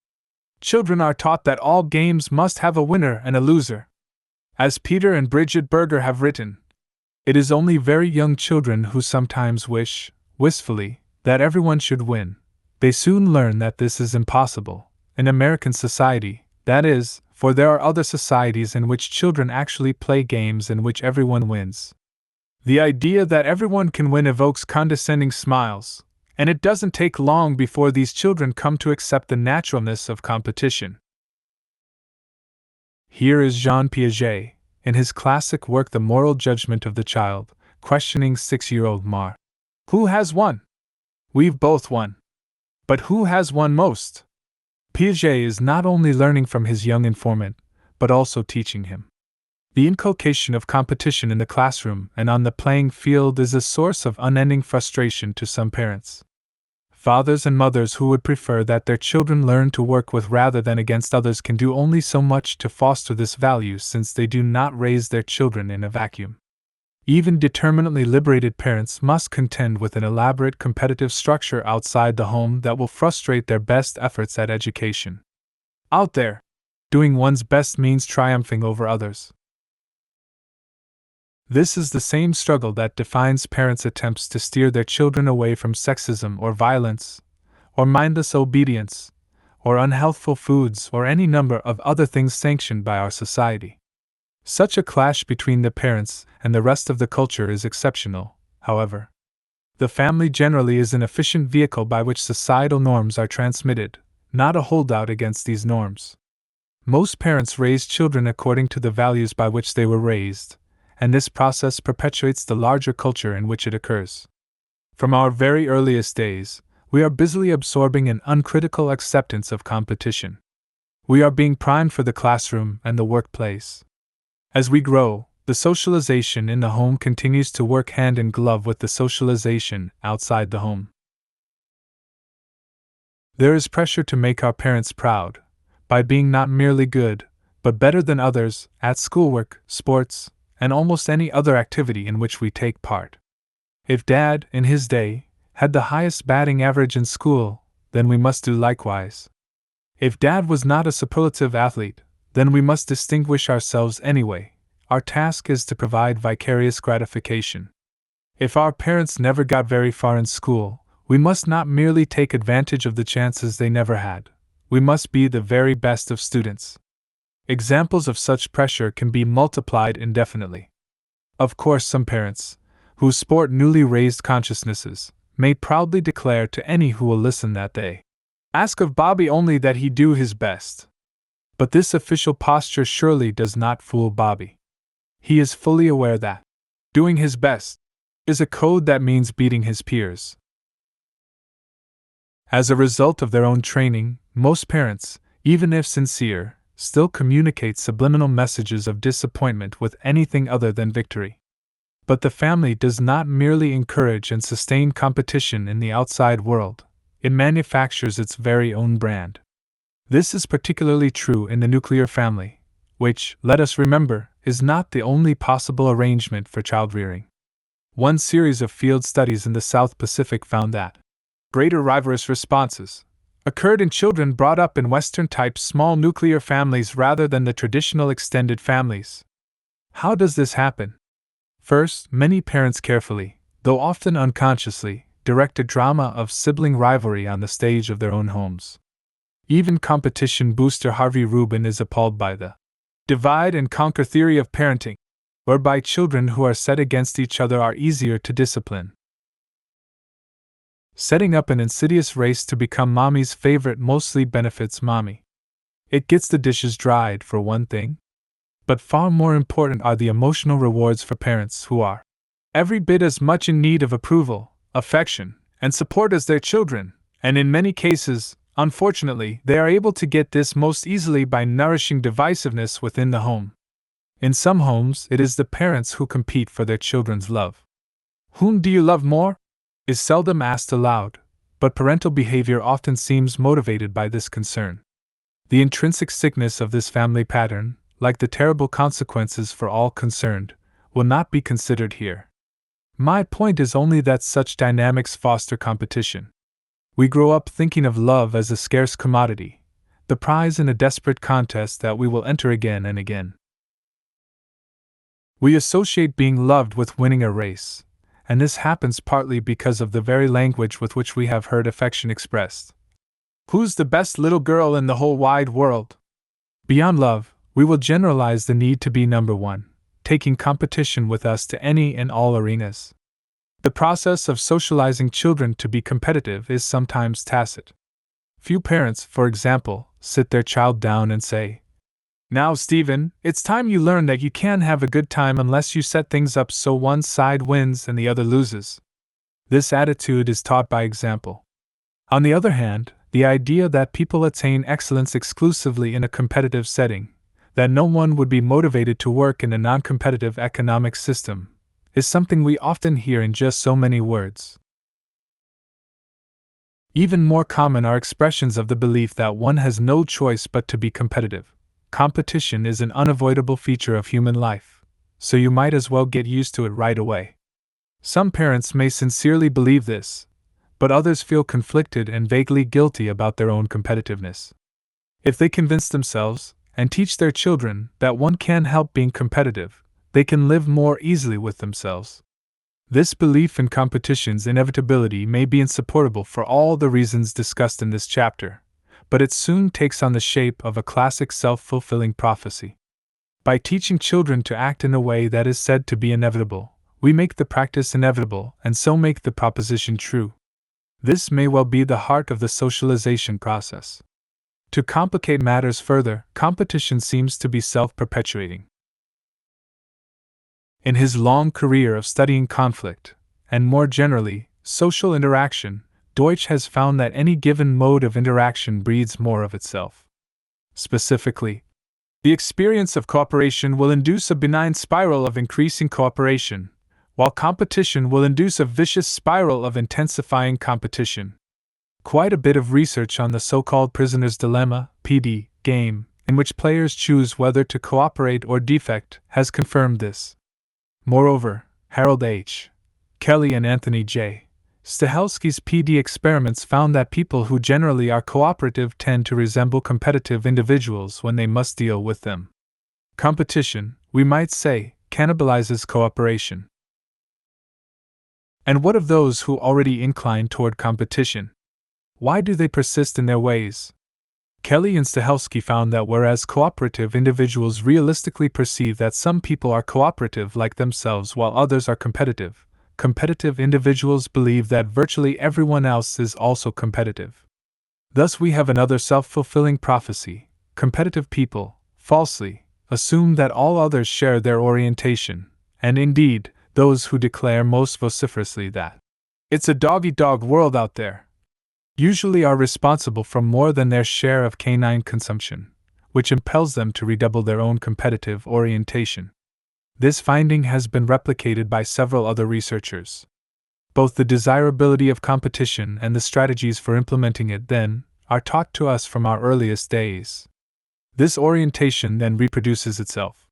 Children are taught that all games must have a winner and a loser. As Peter and Bridget Berger have written, it is only very young children who sometimes wish, wistfully, that everyone should win. They soon learn that this is impossible. In American society, that is, for there are other societies in which children actually play games in which everyone wins. The idea that everyone can win evokes condescending smiles, and it doesn't take long before these children come to accept the naturalness of competition. Here is Jean Piaget, in his classic work The Moral Judgment of the Child, questioning 6-year-old Mar. Who has won? We've both won. But who has won most? Piaget is not only learning from his young informant, but also teaching him. The inculcation of competition in the classroom and on the playing field is a source of unending frustration to some parents. Fathers and mothers who would prefer that their children learn to work with rather than against others can do only so much to foster this value, since they do not raise their children in a vacuum. Even determinately liberated parents must contend with an elaborate competitive structure outside the home that will frustrate their best efforts at education. Out there, doing one's best means triumphing over others. This is the same struggle that defines parents' attempts to steer their children away from sexism or violence, or mindless obedience, or unhealthful foods, or any number of other things sanctioned by our society. Such a clash between the parents and the rest of the culture is exceptional, however. The family generally is an efficient vehicle by which societal norms are transmitted, not a holdout against these norms. Most parents raise children according to the values by which they were raised, and this process perpetuates the larger culture in which it occurs. From our very earliest days, we are busily absorbing an uncritical acceptance of competition. We are being primed for the classroom and the workplace. As we grow, the socialization in the home continues to work hand in glove with the socialization outside the home. There is pressure to make our parents proud, by being not merely good, but better than others, at schoolwork, sports, and almost any other activity in which we take part. If Dad, in his day, had the highest batting average in school, then we must do likewise. If Dad was not a superlative athlete, then we must distinguish ourselves anyway. Our task is to provide vicarious gratification. If our parents never got very far in school, we must not merely take advantage of the chances they never had. We must be the very best of students. Examples of such pressure can be multiplied indefinitely. Of course, some parents, who sport newly raised consciousnesses, may proudly declare to any who will listen that they ask of Bobby only that he do his best. But this official posture surely does not fool Bobby. He is fully aware that doing his best is a code that means beating his peers. As a result of their own training, most parents, even if sincere, still communicate subliminal messages of disappointment with anything other than victory. But the family does not merely encourage and sustain competition in the outside world, it manufactures its very own brand. This is particularly true in the nuclear family, which, let us remember, is not the only possible arrangement for child rearing. One series of field studies in the South Pacific found that greater rivalrous responses occurred in children brought up in Western-type small nuclear families rather than the traditional extended families. How does this happen? First, many parents carefully, though often unconsciously, direct a drama of sibling rivalry on the stage of their own homes. Even competition booster Harvey Rubin is appalled by the divide and conquer theory of parenting, whereby children who are set against each other are easier to discipline. Setting up an insidious race to become mommy's favorite mostly benefits mommy. It gets the dishes dried, for one thing. But far more important are the emotional rewards for parents who are every bit as much in need of approval, affection, and support as their children, and in many cases, unfortunately, they are able to get this most easily by nourishing divisiveness within the home. In some homes, it is the parents who compete for their children's love. Whom do you love more? Is seldom asked aloud, but parental behavior often seems motivated by this concern. The intrinsic sickness of this family pattern, like the terrible consequences for all concerned, will not be considered here. My point is only that such dynamics foster competition. We grow up thinking of love as a scarce commodity, the prize in a desperate contest that we will enter again and again. We associate being loved with winning a race, and this happens partly because of the very language with which we have heard affection expressed. Who's the best little girl in the whole wide world? Beyond love, we will generalize the need to be number one, taking competition with us to any and all arenas. The process of socializing children to be competitive is sometimes tacit. Few parents, for example, sit their child down and say, "Now, Stephen, it's time you learn that you can't have a good time unless you set things up so one side wins and the other loses." This attitude is taught by example. On the other hand, the idea that people attain excellence exclusively in a competitive setting, that no one would be motivated to work in a non-competitive economic system, is something we often hear in just so many words. Even more common are expressions of the belief that one has no choice but to be competitive. Competition is an unavoidable feature of human life, so you might as well get used to it right away. Some parents may sincerely believe this, but others feel conflicted and vaguely guilty about their own competitiveness. If they convince themselves, and teach their children, that one can help being competitive, they can live more easily with themselves. This belief in competition's inevitability may be insupportable for all the reasons discussed in this chapter, but it soon takes on the shape of a classic self-fulfilling prophecy. By teaching children to act in a way that is said to be inevitable, we make the practice inevitable and so make the proposition true. This may well be the heart of the socialization process. To complicate matters further, competition seems to be self-perpetuating. In his long career of studying conflict, and more generally, social interaction, Deutsch has found that any given mode of interaction breeds more of itself. Specifically, the experience of cooperation will induce a benign spiral of increasing cooperation, while competition will induce a vicious spiral of intensifying competition. Quite a bit of research on the so-called prisoner's dilemma, PD, game, in which players choose whether to cooperate or defect, has confirmed this. Moreover, Harold H. Kelly and Anthony J. Stahelski's PD experiments found that people who generally are cooperative tend to resemble competitive individuals when they must deal with them. Competition, we might say, cannibalizes cooperation. And what of those who already incline toward competition? Why do they persist in their ways? Kelly and Stahelski found that whereas cooperative individuals realistically perceive that some people are cooperative like themselves while others are competitive, competitive individuals believe that virtually everyone else is also competitive. Thus we have another self-fulfilling prophecy. Competitive people, falsely, assume that all others share their orientation, and indeed, those who declare most vociferously that it's a dog-eat-dog world out there, usually are responsible for more than their share of canine consumption, which impels them to redouble their own competitive orientation. This finding has been replicated by several other researchers. Both the desirability of competition and the strategies for implementing it, then, are taught to us from our earliest days. This orientation then reproduces itself.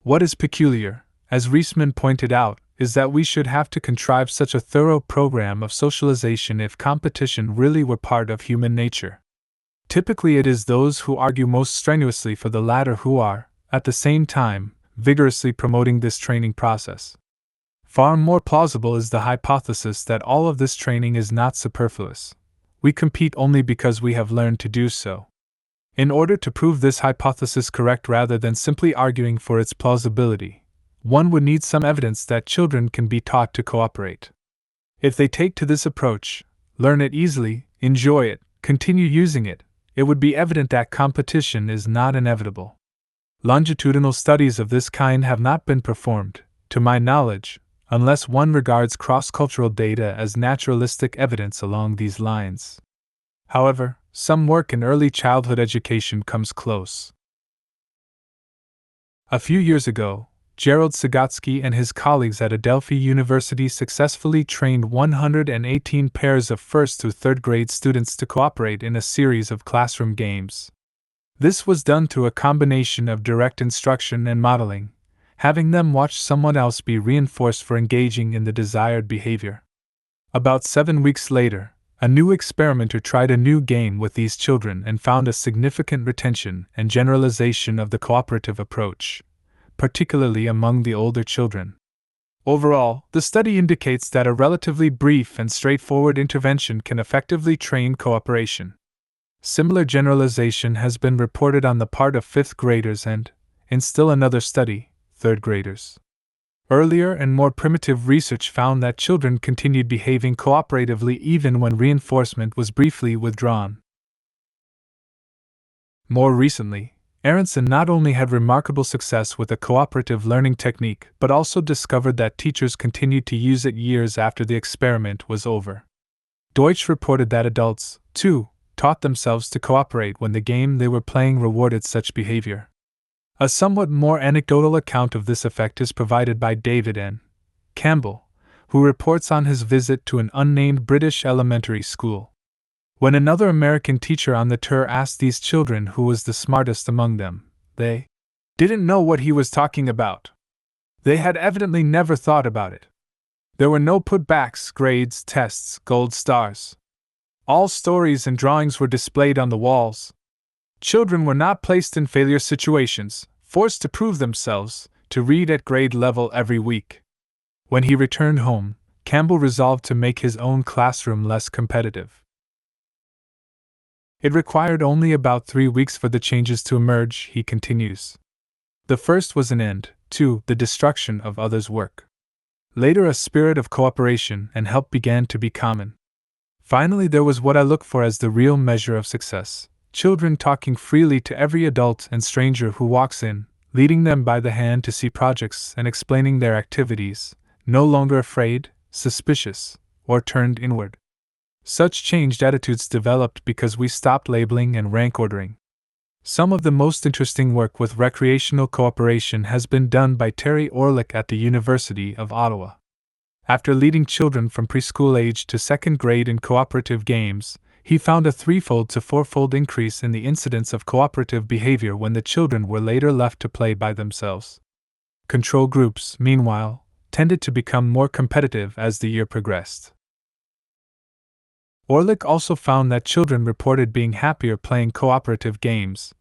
What is peculiar, as Reisman pointed out, is that we should have to contrive such a thorough program of socialization if competition really were part of human nature. Typically it is those who argue most strenuously for the latter who are, at the same time, vigorously promoting this training process. Far more plausible is the hypothesis that all of this training is not superfluous. We compete only because we have learned to do so. In order to prove this hypothesis correct rather than simply arguing for its plausibility, one would need some evidence that children can be taught to cooperate. If they take to this approach, learn it easily, enjoy it, continue using it, it would be evident that competition is not inevitable. Longitudinal studies of this kind have not been performed, to my knowledge, unless one regards cross-cultural data as naturalistic evidence along these lines. However, some work in early childhood education comes close. A few years ago, Gerald Sygotsky and his colleagues at Adelphi University successfully trained 118 pairs of first through third grade students to cooperate in a series of classroom games. This was done through a combination of direct instruction and modeling, having them watch someone else be reinforced for engaging in the desired behavior. About 7 weeks later, a new experimenter tried a new game with these children and found a significant retention and generalization of the cooperative approach, particularly among the older children. Overall, the study indicates that a relatively brief and straightforward intervention can effectively train cooperation. Similar generalization has been reported on the part of 5th graders and, in still another study, 3rd graders. Earlier and more primitive research found that children continued behaving cooperatively even when reinforcement was briefly withdrawn. More recently, Aronson not only had remarkable success with a cooperative learning technique but also discovered that teachers continued to use it years after the experiment was over. Deutsch reported that adults, too, taught themselves to cooperate when the game they were playing rewarded such behavior. A somewhat more anecdotal account of this effect is provided by David N. Campbell, who reports on his visit to an unnamed British elementary school. When another American teacher on the tour asked these children who was the smartest among them, they didn't know what he was talking about. They had evidently never thought about it. There were no putbacks, grades, tests, gold stars. All stories and drawings were displayed on the walls. Children were not placed in failure situations, forced to prove themselves, to read at grade level every week. When he returned home, Campbell resolved to make his own classroom less competitive. It required only about 3 weeks for the changes to emerge, he continues. The first was an end to the destruction of others' work. Later, a spirit of cooperation and help began to be common. Finally, there was what I look for as the real measure of success: children talking freely to every adult and stranger who walks in, leading them by the hand to see projects and explaining their activities, no longer afraid, suspicious, or turned inward. Such changed attitudes developed because we stopped labeling and rank ordering. Some of the most interesting work with recreational cooperation has been done by Terry Orlick at the University of Ottawa. After leading children from preschool age to 2nd grade in cooperative games, he found a 3-fold to 4-fold increase in the incidence of cooperative behavior when the children were later left to play by themselves. Control groups, meanwhile, tended to become more competitive as the year progressed. Orlick also found that children reported being happier playing cooperative games.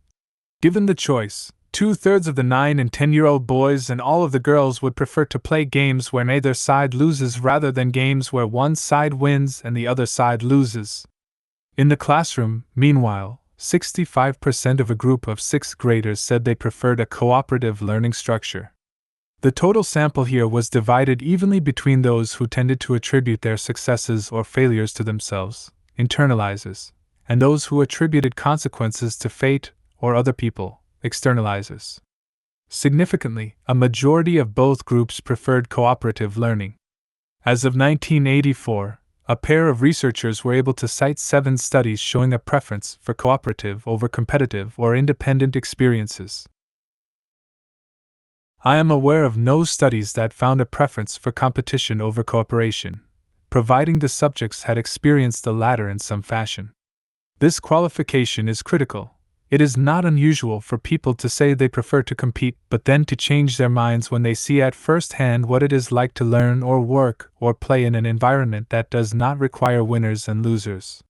Given the choice, 2/3 of the 9 and 10-year-old boys and all of the girls would prefer to play games where neither side loses rather than games where one side wins and the other side loses. In the classroom, meanwhile, 65% of a group of 6th graders said they preferred a cooperative learning structure. The total sample here was divided evenly between those who tended to attribute their successes or failures to themselves, internalizers, and those who attributed consequences to fate or other people, externalizers. Significantly, a majority of both groups preferred cooperative learning. As of 1984, a pair of researchers were able to cite 7 studies showing a preference for cooperative over competitive or independent experiences. I am aware of no studies that found a preference for competition over cooperation, providing the subjects had experienced the latter in some fashion. This qualification is critical. It is not unusual for people to say they prefer to compete but then to change their minds when they see at first hand what it is like to learn or work or play in an environment that does not require winners and losers.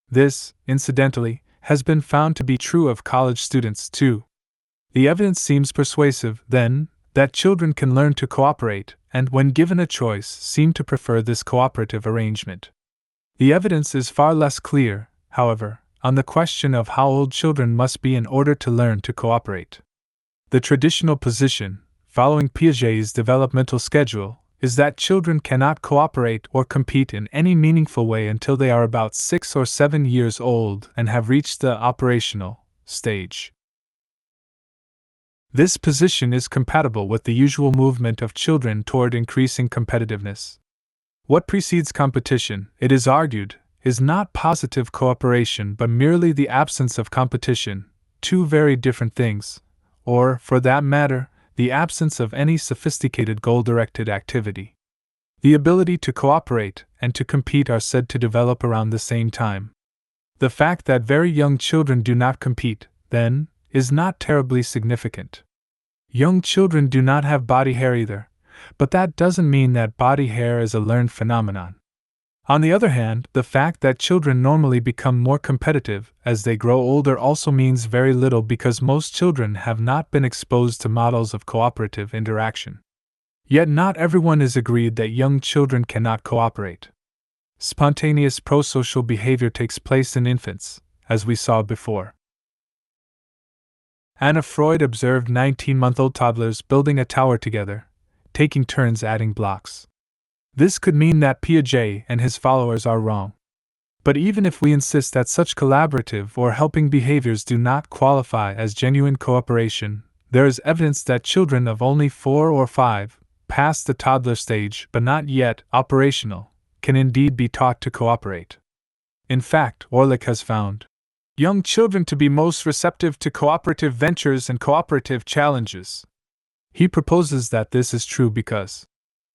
This, incidentally, has been found to be true of college students too. The evidence seems persuasive, then, that children can learn to cooperate and, when given a choice, seem to prefer this cooperative arrangement. The evidence is far less clear, however, on the question of how old children must be in order to learn to cooperate. The traditional position, following Piaget's developmental schedule, is that children cannot cooperate or compete in any meaningful way until they are about 6 or 7 years old and have reached the operational stage. This position is compatible with the usual movement of children toward increasing competitiveness. What precedes competition, it is argued, is not positive cooperation but merely the absence of competition, two very different things, or, for that matter, the absence of any sophisticated goal-directed activity. The ability to cooperate and to compete are said to develop around the same time. The fact that very young children do not compete, then, is not terribly significant. Young children do not have body hair either, but that doesn't mean that body hair is a learned phenomenon. On the other hand, the fact that children normally become more competitive as they grow older also means very little because most children have not been exposed to models of cooperative interaction. Yet not everyone is agreed that young children cannot cooperate. Spontaneous prosocial behavior takes place in infants, as we saw before. Anna Freud observed 19-month-old toddlers building a tower together, taking turns adding blocks. This could mean that Piaget and his followers are wrong. But even if we insist that such collaborative or helping behaviors do not qualify as genuine cooperation, there is evidence that children of only 4 or 5, past the toddler stage but not yet operational, can indeed be taught to cooperate. In fact, Orlick has found young children to be most receptive to cooperative ventures and cooperative challenges. He proposes that this is true because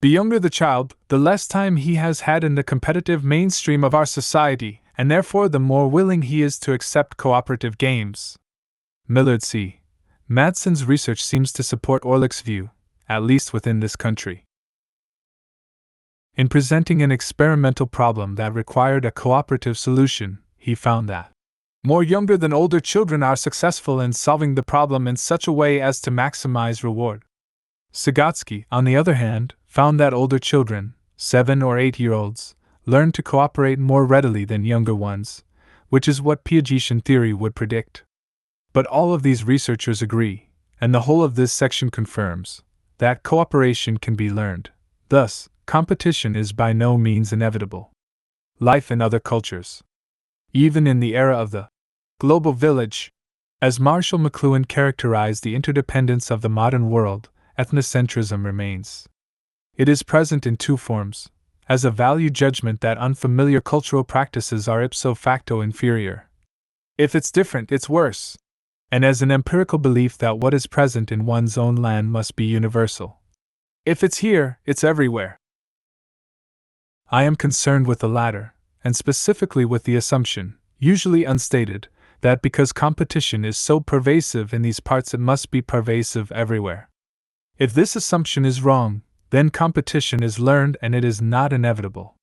the younger the child, the less time he has had in the competitive mainstream of our society, and therefore the more willing he is to accept cooperative games. Millard C. Madsen's research seems to support Orlick's view, at least within this country. In presenting an experimental problem that required a cooperative solution, he found that more younger than older children are successful in solving the problem in such a way as to maximize reward. Sygotsky, on the other hand, found that older children, 7 or 8-year-olds, learn to cooperate more readily than younger ones, which is what Piagetian theory would predict. But all of these researchers agree, and the whole of this section confirms, that cooperation can be learned. Thus, competition is by no means inevitable. Life in other cultures. Even in the era of the global village, as Marshall McLuhan characterized the interdependence of the modern world, ethnocentrism remains. It is present in two forms: as a value judgment that unfamiliar cultural practices are ipso facto inferior. If it's different, it's worse. And as an empirical belief that what is present in one's own land must be universal. If it's here, it's everywhere. I am concerned with the latter, and specifically with the assumption, usually unstated, that because competition is so pervasive in these parts it must be pervasive everywhere. If this assumption is wrong, then competition is learned and it is not inevitable.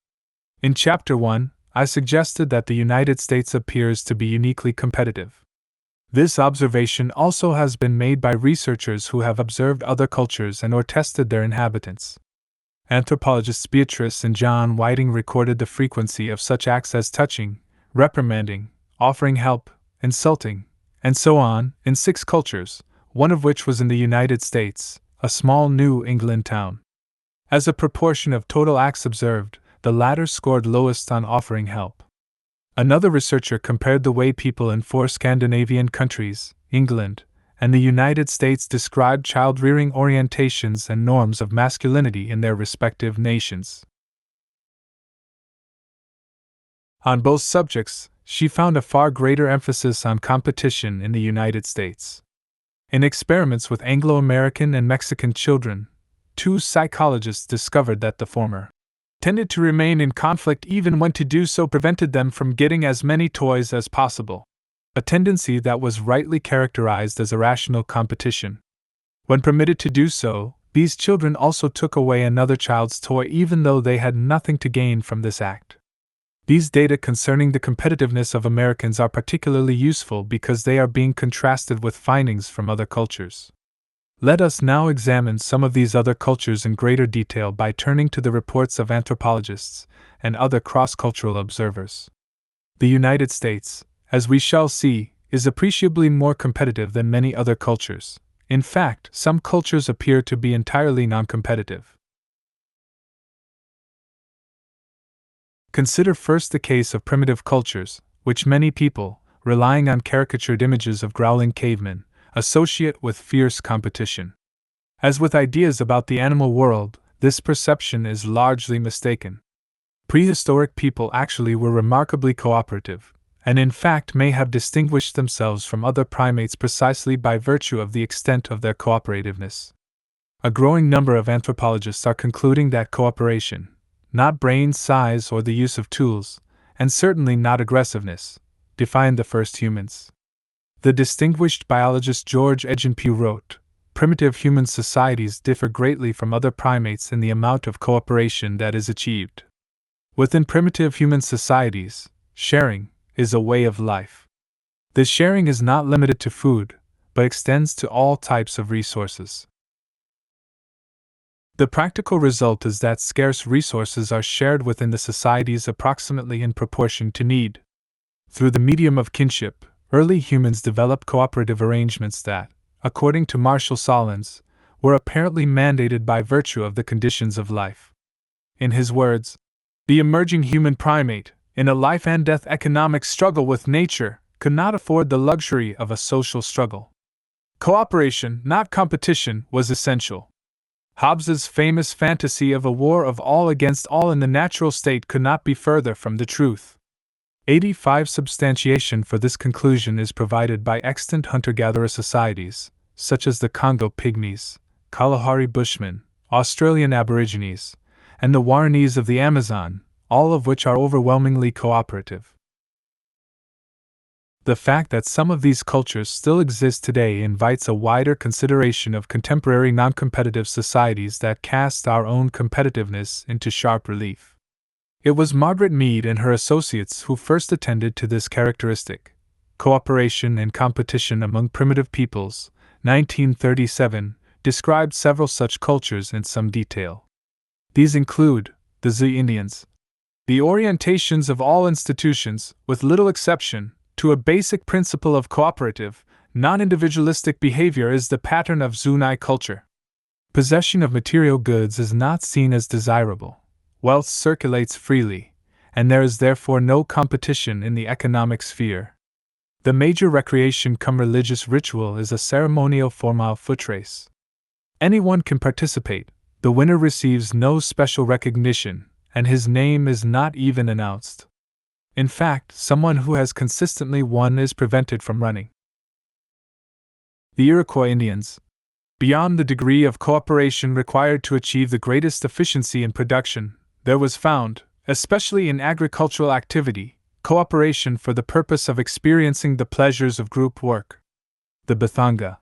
In Chapter 1, I suggested that the United States appears to be uniquely competitive. This observation also has been made by researchers who have observed other cultures and or tested their inhabitants. Anthropologists Beatrice and John Whiting recorded the frequency of such acts as touching, reprimanding, offering help, insulting, and so on, in 6 cultures, one of which was in the United States, a small New England town. As a proportion of total acts observed, the latter scored lowest on offering help. Another researcher compared the way people in 4 Scandinavian countries, England, and the United States described child-rearing orientations and norms of masculinity in their respective nations. On both subjects, she found a far greater emphasis on competition in the United States. In experiments with Anglo-American and Mexican children, 2 psychologists discovered that the former tended to remain in conflict even when to do so prevented them from getting as many toys as possible, a tendency that was rightly characterized as irrational competition. When permitted to do so, these children also took away another child's toy even though they had nothing to gain from this act. These data concerning the competitiveness of Americans are particularly useful because they are being contrasted with findings from other cultures. Let us now examine some of these other cultures in greater detail by turning to the reports of anthropologists and other cross-cultural observers. The United States, as we shall see, is appreciably more competitive than many other cultures. In fact, some cultures appear to be entirely non-competitive. Consider first the case of primitive cultures, which many people, relying on caricatured images of growling cavemen, associate with fierce competition. As with ideas about the animal world, this perception is largely mistaken. Prehistoric people actually were remarkably cooperative, and in fact may have distinguished themselves from other primates precisely by virtue of the extent of their cooperativeness. A growing number of anthropologists are concluding that cooperation, not brain size or the use of tools, and certainly not aggressiveness, defined the first humans. The distinguished biologist George Egenpugh wrote, "Primitive human societies differ greatly from other primates in the amount of cooperation that is achieved. Within primitive human societies, sharing is a way of life. This sharing is not limited to food, but extends to all types of resources. The practical result is that scarce resources are shared within the societies approximately in proportion to need. Through the medium of kinship, early humans developed cooperative arrangements that, according to Marshall Solins, were apparently mandated by virtue of the conditions of life." In his words, "The emerging human primate, in a life and death economic struggle with nature, could not afford the luxury of a social struggle. Cooperation, not competition, was essential. Hobbes's famous fantasy of a war of all against all in the natural state could not be further from the truth." 85 Substantiation for this conclusion is provided by extant hunter-gatherer societies, such as the Congo Pygmies, Kalahari Bushmen, Australian Aborigines, and the Guaranis of the Amazon, all of which are overwhelmingly cooperative. The fact that some of these cultures still exist today invites a wider consideration of contemporary non-competitive societies that cast our own competitiveness into sharp relief. It was Margaret Mead and her associates who first attended to this characteristic, cooperation and competition among primitive peoples. 1937 described several such cultures in some detail. These include the Zui Indians. The orientations of all institutions, with little exception, to a basic principle of cooperative, non-individualistic behavior is the pattern of Zunai culture. Possession of material goods is not seen as desirable. Wealth circulates freely, and there is therefore no competition in the economic sphere. The major recreation cum religious ritual is a ceremonial formal foot race. Anyone can participate, the winner receives no special recognition, and his name is not even announced. In fact, someone who has consistently won is prevented from running. The Iroquois Indians. Beyond the degree of cooperation required to achieve the greatest efficiency in production, there was found, especially in agricultural activity, cooperation for the purpose of experiencing the pleasures of group work. The Bathanga.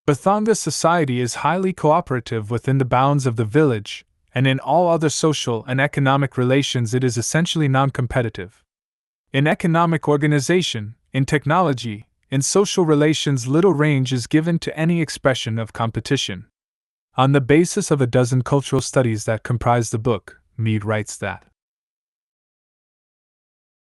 Bathanga society is highly cooperative within the bounds of the village, and in all other social and economic relations it is essentially non-competitive. In economic organization, in technology, in social relations little range is given to any expression of competition. On the basis of a dozen cultural studies that comprise the book, Mead writes that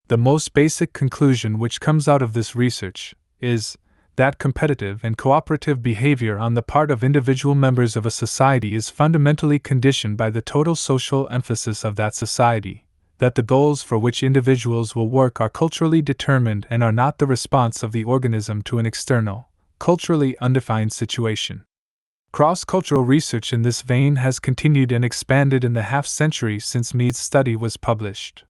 the most basic conclusion which comes out of this research is that competitive and cooperative behavior on the part of individual members of a society is fundamentally conditioned by the total social emphasis of that society, that the goals for which individuals will work are culturally determined and are not the response of the organism to an external, culturally undefined situation. Cross-cultural research in this vein has continued and expanded in the half-century since Mead's study was published.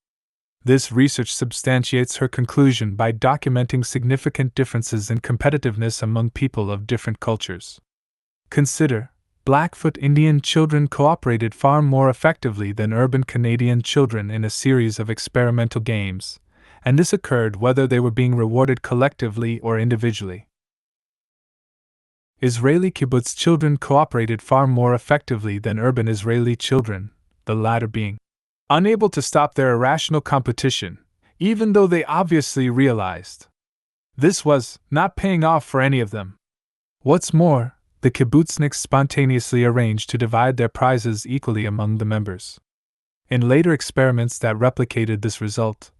This research substantiates her conclusion by documenting significant differences in competitiveness among people of different cultures. Consider, Blackfoot Indian children cooperated far more effectively than urban Canadian children in a series of experimental games, and this occurred whether they were being rewarded collectively or individually. Israeli kibbutz children cooperated far more effectively than urban Israeli children, the latter being unable to stop their irrational competition, even though they obviously realized this was not paying off for any of them. What's more, the kibbutzniks spontaneously arranged to divide their prizes equally among the members. In later experiments that replicated this result,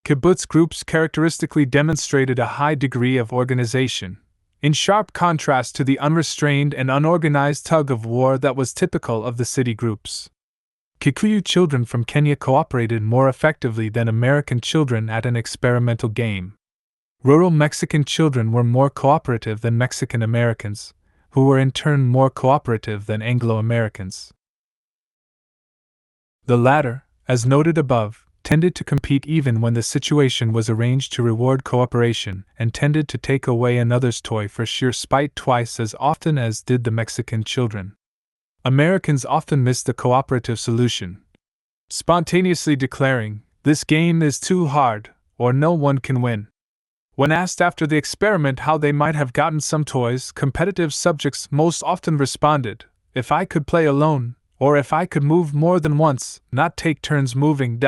Kibbutz groups characteristically demonstrated a high degree of organization, in sharp contrast to the unrestrained and unorganized tug-of-war that was typical of the city groups. Kikuyu children from Kenya cooperated more effectively than American children at an experimental game. Rural Mexican children were more cooperative than Mexican Americans, who were in turn more cooperative than Anglo-Americans. The latter, as noted above, tended to compete even when the situation was arranged to reward cooperation, and tended to take away another's toy for sheer spite twice as often as did the Mexican children. Americans often missed the cooperative solution, spontaneously declaring, "This game is too hard," or "No one can win." When asked after the experiment how they might have gotten some toys, competitive subjects most often responded, "If I could play alone, or if I could move more than once, not take turns moving."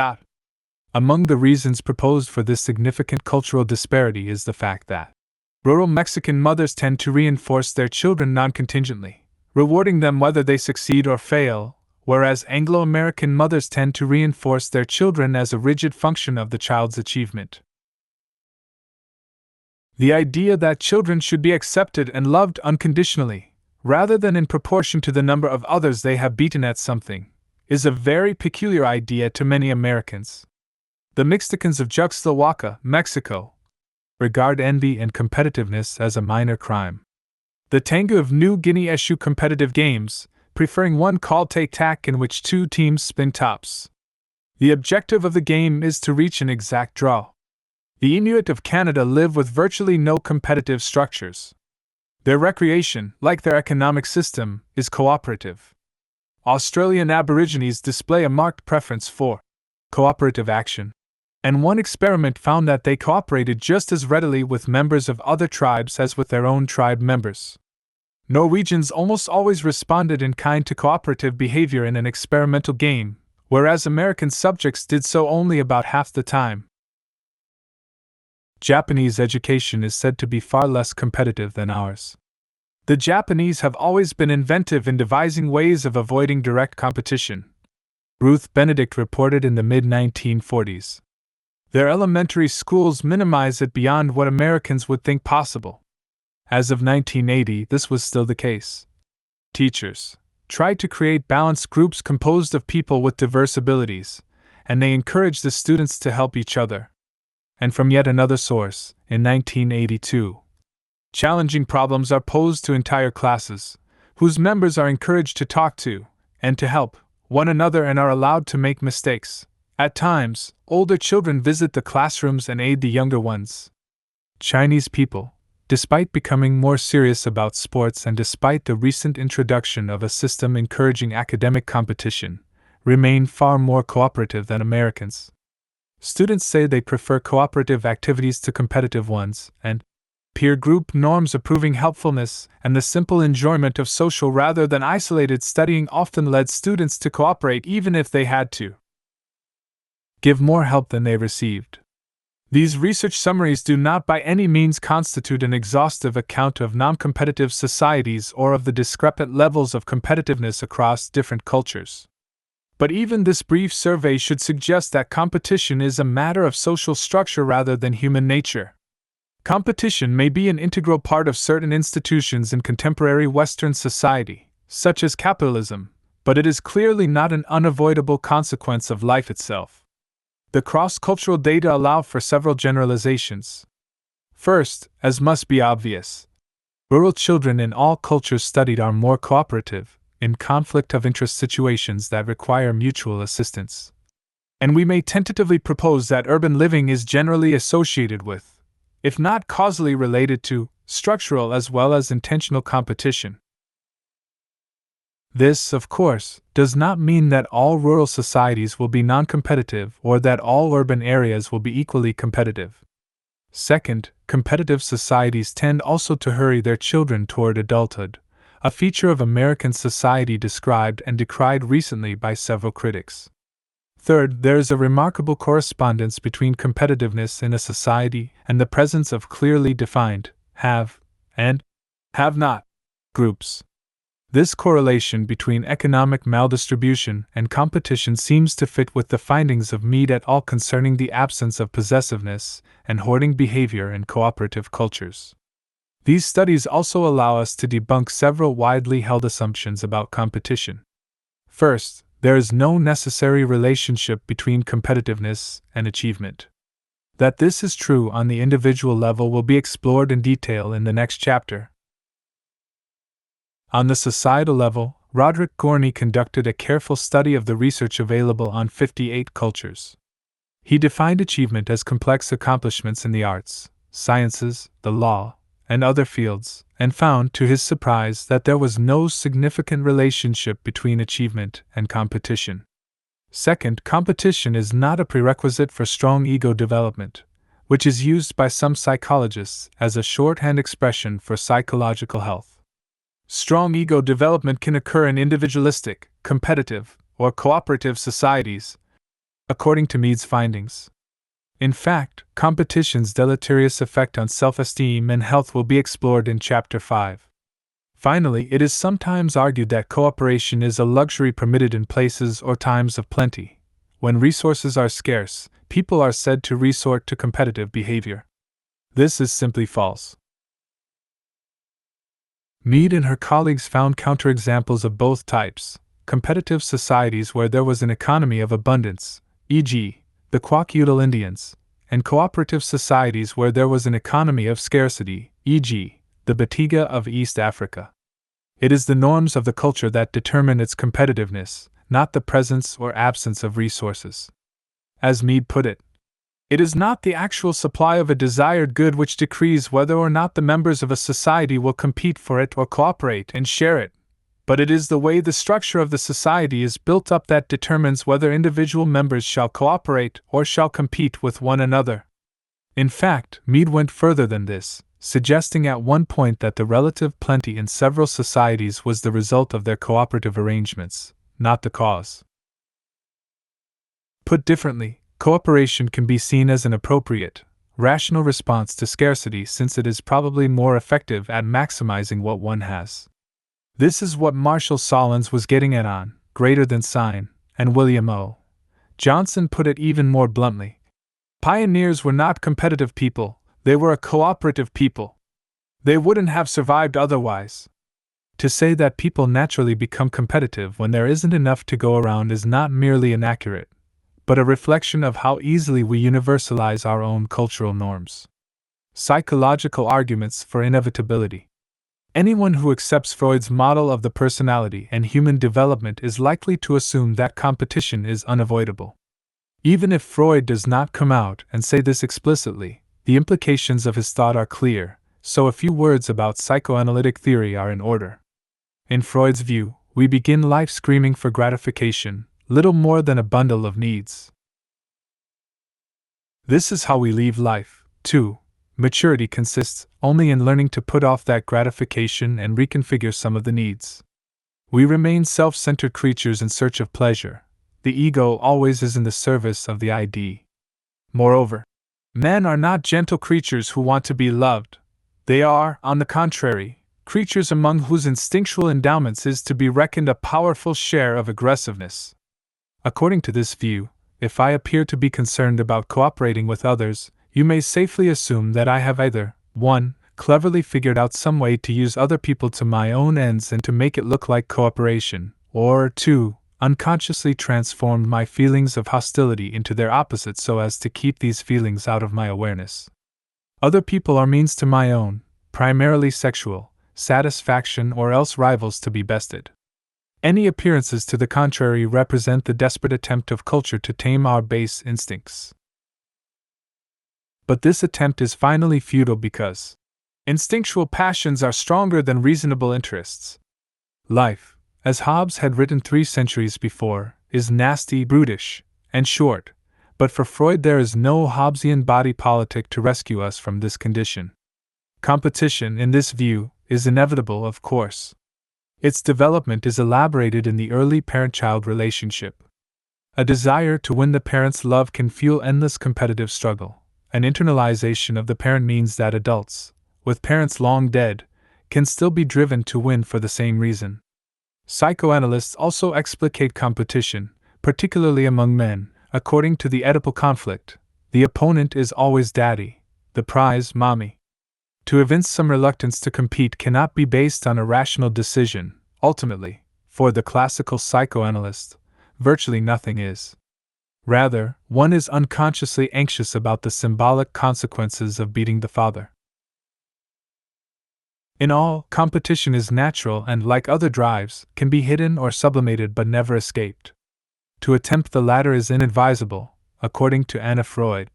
Among the reasons proposed for this significant cultural disparity is the fact that rural Mexican mothers tend to reinforce their children non-contingently, rewarding them whether they succeed or fail, whereas Anglo-American mothers tend to reinforce their children as a rigid function of the child's achievement. The idea that children should be accepted and loved unconditionally, rather than in proportion to the number of others they have beaten at something, is a very peculiar idea to many Americans. The Mexicans of Juxtlahuaca, Mexico, regard envy and competitiveness as a minor crime. The Tengu of New Guinea eschew competitive games, preferring one called take-tack in which two teams spin tops. The objective of the game is to reach an exact draw. The Inuit of Canada live with virtually no competitive structures. Their recreation, like their economic system, is cooperative. Australian Aborigines display a marked preference for cooperative action, and one experiment found that they cooperated just as readily with members of other tribes as with their own tribe members. Norwegians almost always responded in kind to cooperative behavior in an experimental game, whereas American subjects did so only about half the time. Japanese education is said to be far less competitive than ours. The Japanese have always been inventive in devising ways of avoiding direct competition. Ruth Benedict reported in the mid-1940s. Their elementary schools minimize it beyond what Americans would think possible. As of 1980, this was still the case. Teachers tried to create balanced groups composed of people with diverse abilities, and they encouraged the students to help each other. And from yet another source, in 1982, challenging problems are posed to entire classes, whose members are encouraged to talk to, and to help, one another and are allowed to make mistakes. At times, older children visit the classrooms and aid the younger ones. Chinese people, despite becoming more serious about sports and despite the recent introduction of a system encouraging academic competition, remain far more cooperative than Americans. Students say they prefer cooperative activities to competitive ones, and peer group norms approving helpfulness and the simple enjoyment of social rather than isolated studying often led students to cooperate even if they had to give more help than they received. These research summaries do not by any means constitute an exhaustive account of non-competitive societies or of the discrepant levels of competitiveness across different cultures. But even this brief survey should suggest that competition is a matter of social structure rather than human nature. Competition may be an integral part of certain institutions in contemporary Western society, such as capitalism, but it is clearly not an unavoidable consequence of life itself. The cross-cultural data allow for several generalizations. First, as must be obvious, rural children in all cultures studied are more cooperative in conflict of interest situations that require mutual assistance. And we may tentatively propose that urban living is generally associated with, if not causally related to, structural as well as intentional competition. This, of course, does not mean that all rural societies will be non-competitive or that all urban areas will be equally competitive. Second, competitive societies tend also to hurry their children toward adulthood, a feature of American society described and decried recently by several critics. Third, there is a remarkable correspondence between competitiveness in a society and the presence of clearly defined have and have not groups. This correlation between economic maldistribution and competition seems to fit with the findings of Mead et al. Concerning the absence of possessiveness and hoarding behavior in cooperative cultures. These studies also allow us to debunk several widely held assumptions about competition. First, there is no necessary relationship between competitiveness and achievement. That this is true on the individual level will be explored in detail in the next chapter. On the societal level, Roderick Gorney conducted a careful study of the research available on 58 cultures. He defined achievement as complex accomplishments in the arts, sciences, the law, and other fields, and found to his surprise that there was no significant relationship between achievement and competition. Second, competition is not a prerequisite for strong ego development, which is used by some psychologists as a shorthand expression for psychological health. Strong ego development can occur in individualistic, competitive, or cooperative societies, according to Mead's findings. In fact, competition's deleterious effect on self-esteem and health will be explored in Chapter 5. Finally, it is sometimes argued that cooperation is a luxury permitted in places or times of plenty. When resources are scarce, people are said to resort to competitive behavior. This is simply false. Mead and her colleagues found counterexamples of both types: competitive societies where there was an economy of abundance, e.g., the Kwakiutl Indians, and cooperative societies where there was an economy of scarcity, e.g., the Batiga of East Africa. It is the norms of the culture that determine its competitiveness, not the presence or absence of resources. As Mead put it, it is not the actual supply of a desired good which decrees whether or not the members of a society will compete for it or cooperate and share it, but it is the way the structure of the society is built up that determines whether individual members shall cooperate or shall compete with one another. In fact, Mead went further than this, suggesting at one point that the relative plenty in several societies was the result of their cooperative arrangements, not the cause. Put differently, cooperation can be seen as an appropriate, rational response to scarcity since it is probably more effective at maximizing what one has. This is what Marshall Solons was getting at on Greater Than Sign, and William O. Johnson put it even more bluntly. Pioneers were not competitive people, they were a cooperative people. They wouldn't have survived otherwise. To say that people naturally become competitive when there isn't enough to go around is not merely inaccurate, but a reflection of how easily we universalize our own cultural norms. Psychological arguments for inevitability. Anyone who accepts Freud's model of the personality and human development is likely to assume that competition is unavoidable. Even if Freud does not come out and say this explicitly, the implications of his thought are clear, so a few words about psychoanalytic theory are in order. In Freud's view, we begin life screaming for gratification, little more than a bundle of needs. This is how we leave life, too. Maturity consists only in learning to put off that gratification and reconfigure some of the needs. We remain self-centered creatures in search of pleasure. The ego always is in the service of the id. Moreover, men are not gentle creatures who want to be loved. They are, on the contrary, creatures among whose instinctual endowments is to be reckoned a powerful share of aggressiveness. According to this view, if I appear to be concerned about cooperating with others, you may safely assume that I have either 1. Cleverly figured out some way to use other people to my own ends and to make it look like cooperation, or 2. Unconsciously transformed my feelings of hostility into their opposite so as to keep these feelings out of my awareness. Other people are means to my own, primarily sexual, satisfaction or else rivals to be bested. Any appearances to the contrary represent the desperate attempt of culture to tame our base instincts. But this attempt is finally futile because instinctual passions are stronger than reasonable interests. Life, as Hobbes had written 3 centuries before, is nasty, brutish, and short, but for Freud there is no Hobbesian body politic to rescue us from this condition. Competition, in this view, is inevitable, of course. Its development is elaborated in the early parent-child relationship. A desire to win the parent's love can fuel endless competitive struggle. An internalization of the parent means that adults, with parents long dead, can still be driven to win for the same reason. Psychoanalysts also explicate competition, particularly among men. According to the Oedipal conflict, the opponent is always daddy, the prize mommy. To evince some reluctance to compete cannot be based on a rational decision. Ultimately, for the classical psychoanalyst, virtually nothing is. Rather, one is unconsciously anxious about the symbolic consequences of beating the father. In all, competition is natural and, like other drives, can be hidden or sublimated but never escaped. To attempt the latter is inadvisable, according to Anna Freud.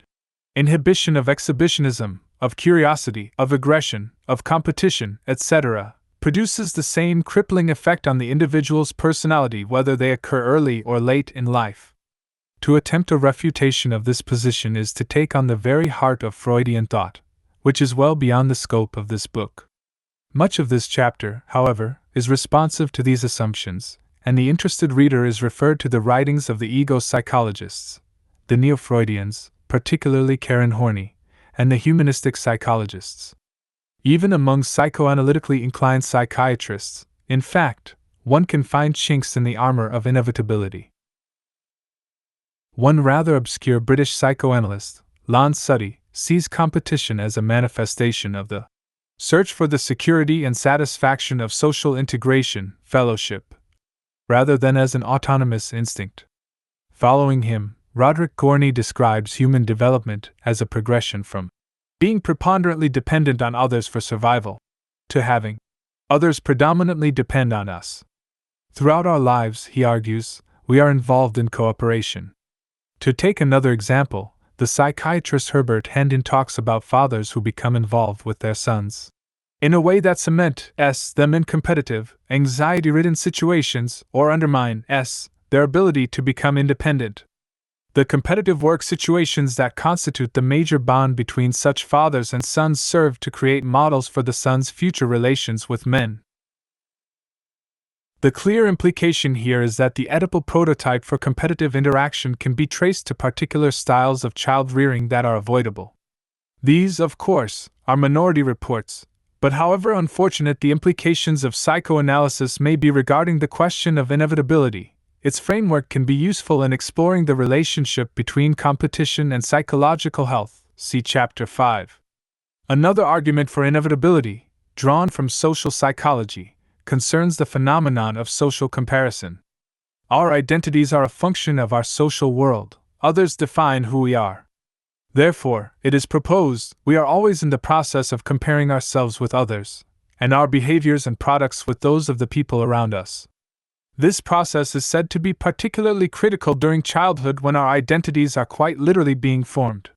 Inhibition of exhibitionism, of curiosity, of aggression, of competition, etc., produces the same crippling effect on the individual's personality whether they occur early or late in life. To attempt a refutation of this position is to take on the very heart of Freudian thought, which is well beyond the scope of this book. Much of this chapter, however, is responsive to these assumptions, and the interested reader is referred to the writings of the ego psychologists, the neo-Freudians, particularly Karen Horney, and the humanistic psychologists. Even among psychoanalytically inclined psychiatrists, in fact, one can find chinks in the armor of inevitability. One rather obscure British psychoanalyst, Lon Sutty, sees competition as a manifestation of the search for the security and satisfaction of social integration, fellowship, rather than as an autonomous instinct. Following him, Roderick Gorney describes human development as a progression from being preponderantly dependent on others for survival to having others predominantly depend on us. Throughout our lives, he argues, we are involved in cooperation. To take another example, the psychiatrist Herbert Hendon talks about fathers who become involved with their sons in a way that cements them in competitive, anxiety-ridden situations or undermines their ability to become independent. The competitive work situations that constitute the major bond between such fathers and sons serve to create models for the son's future relations with men. The clear implication here is that the Oedipal prototype for competitive interaction can be traced to particular styles of child rearing that are avoidable. These, of course, are minority reports, but however unfortunate the implications of psychoanalysis may be regarding the question of inevitability, its framework can be useful in exploring the relationship between competition and psychological health. See Chapter 5. Another argument for inevitability, drawn from social psychology, concerns the phenomenon of social comparison. Our identities are a function of our social world, others define who we are. Therefore, it is proposed, we are always in the process of comparing ourselves with others, and our behaviors and products with those of the people around us. This process is said to be particularly critical during childhood when our identities are quite literally being formed.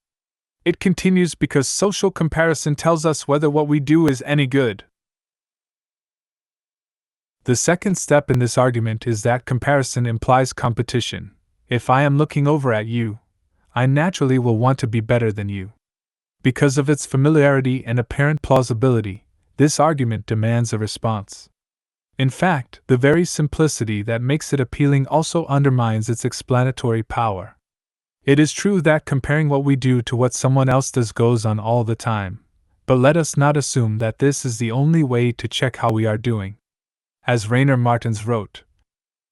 It continues because social comparison tells us whether what we do is any good. The second step in this argument is that comparison implies competition. If I am looking over at you, I naturally will want to be better than you. Because of its familiarity and apparent plausibility, this argument demands a response. In fact, the very simplicity that makes it appealing also undermines its explanatory power. It is true that comparing what we do to what someone else does goes on all the time, but let us not assume that this is the only way to check how we are doing. As Rainer Martins wrote,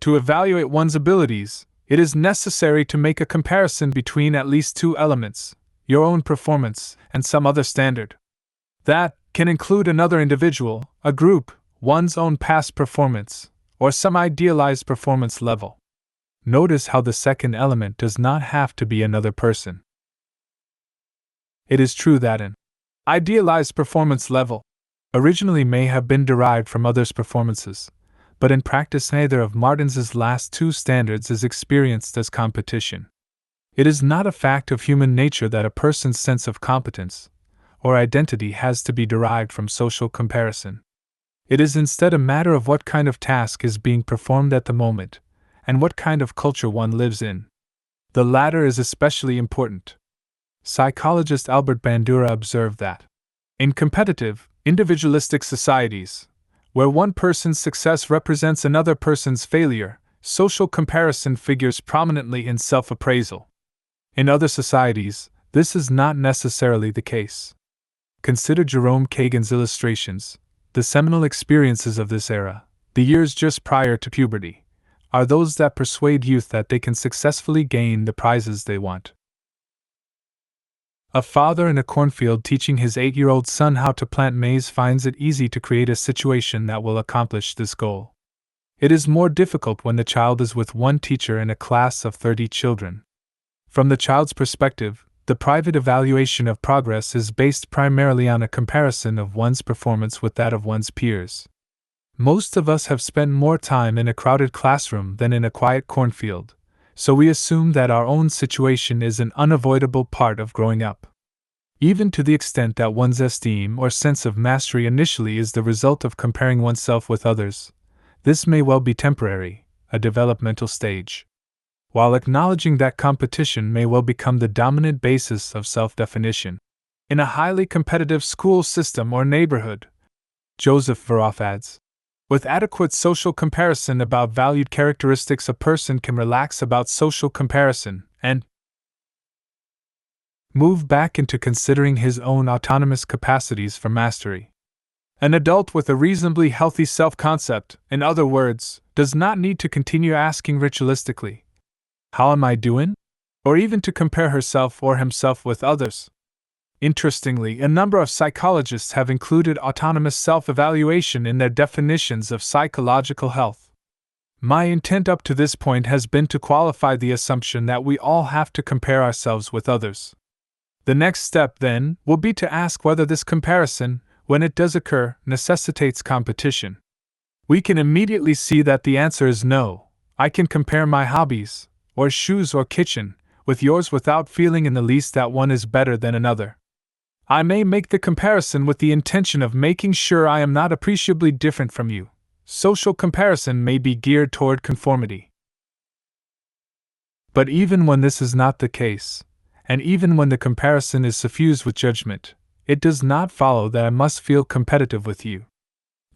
to evaluate one's abilities, it is necessary to make a comparison between at least two elements, your own performance and some other standard. That can include another individual, a group, one's own past performance, or some idealized performance level. Notice how the second element does not have to be another person. It is true that an idealized performance level originally may have been derived from others' performances, but in practice neither of Martins's last two standards is experienced as competition. It is not a fact of human nature that a person's sense of competence or identity has to be derived from social comparison. It is instead a matter of what kind of task is being performed at the moment, and what kind of culture one lives in. The latter is especially important. Psychologist Albert Bandura observed that, in competitive, individualistic societies, where one person's success represents another person's failure, social comparison figures prominently in self-appraisal. In other societies, this is not necessarily the case. Consider Jerome Kagan's illustrations, the seminal experiences of this era, the years just prior to puberty, are those that persuade youth that they can successfully gain the prizes they want. A father in a cornfield teaching his 8-year-old son how to plant maize finds it easy to create a situation that will accomplish this goal. It is more difficult when the child is with one teacher in a class of 30 children. From the child's perspective, the private evaluation of progress is based primarily on a comparison of one's performance with that of one's peers. Most of us have spent more time in a crowded classroom than in a quiet cornfield, so we assume that our own situation is an unavoidable part of growing up. Even to the extent that one's esteem or sense of mastery initially is the result of comparing oneself with others, this may well be temporary, a developmental stage. While acknowledging that competition may well become the dominant basis of self-definition. In a highly competitive school system or neighborhood, Joseph Veroff adds, with adequate social comparison about valued characteristics, a person can relax about social comparison and move back into considering his own autonomous capacities for mastery. An adult with a reasonably healthy self-concept, in other words, does not need to continue asking ritualistically, "How am I doing?" or even to compare herself or himself with others. Interestingly, a number of psychologists have included autonomous self-evaluation in their definitions of psychological health. My intent up to this point has been to qualify the assumption that we all have to compare ourselves with others. The next step, then, will be to ask whether this comparison, when it does occur, necessitates competition. We can immediately see that the answer is no. I can compare my hobbies, or shoes or kitchen, with yours without feeling in the least that one is better than another. I may make the comparison with the intention of making sure I am not appreciably different from you. Social comparison may be geared toward conformity. But even when this is not the case, and even when the comparison is suffused with judgment, it does not follow that I must feel competitive with you.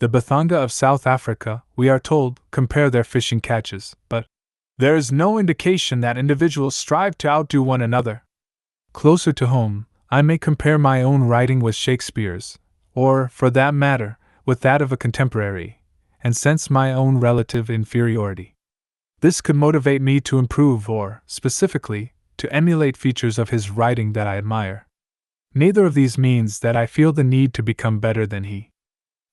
The Bathanga of South Africa, we are told, compare their fishing catches, but there is no indication that individuals strive to outdo one another. Closer to home, I may compare my own writing with Shakespeare's, or, for that matter, with that of a contemporary, and sense my own relative inferiority. This could motivate me to improve or, specifically, to emulate features of his writing that I admire. Neither of these means that I feel the need to become better than he.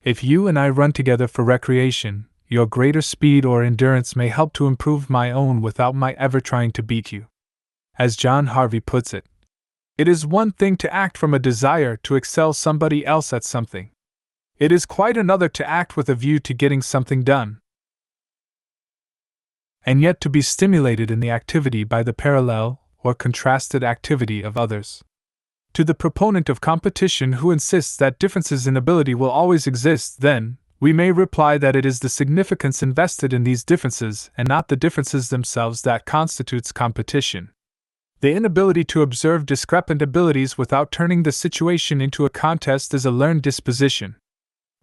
If you and I run together for recreation, your greater speed or endurance may help to improve my own without my ever trying to beat you. As John Harvey puts it, it is one thing to act from a desire to excel somebody else at something. It is quite another to act with a view to getting something done, and yet to be stimulated in the activity by the parallel or contrasted activity of others. To the proponent of competition who insists that differences in ability will always exist, then, we may reply that it is the significance invested in these differences and not the differences themselves that constitutes competition. The inability to observe discrepant abilities without turning the situation into a contest is a learned disposition.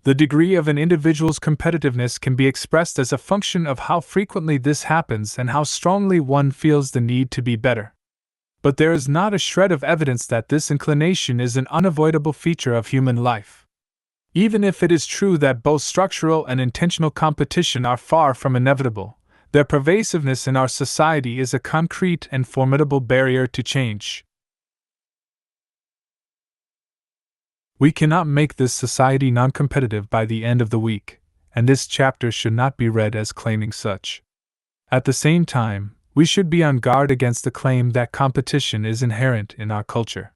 The degree of an individual's competitiveness can be expressed as a function of how frequently this happens and how strongly one feels the need to be better. But there is not a shred of evidence that this inclination is an unavoidable feature of human life. Even if it is true that both structural and intentional competition are far from inevitable, their pervasiveness in our society is a concrete and formidable barrier to change. We cannot make this society non-competitive by the end of the week, and this chapter should not be read as claiming such. At the same time, we should be on guard against the claim that competition is inherent in our culture.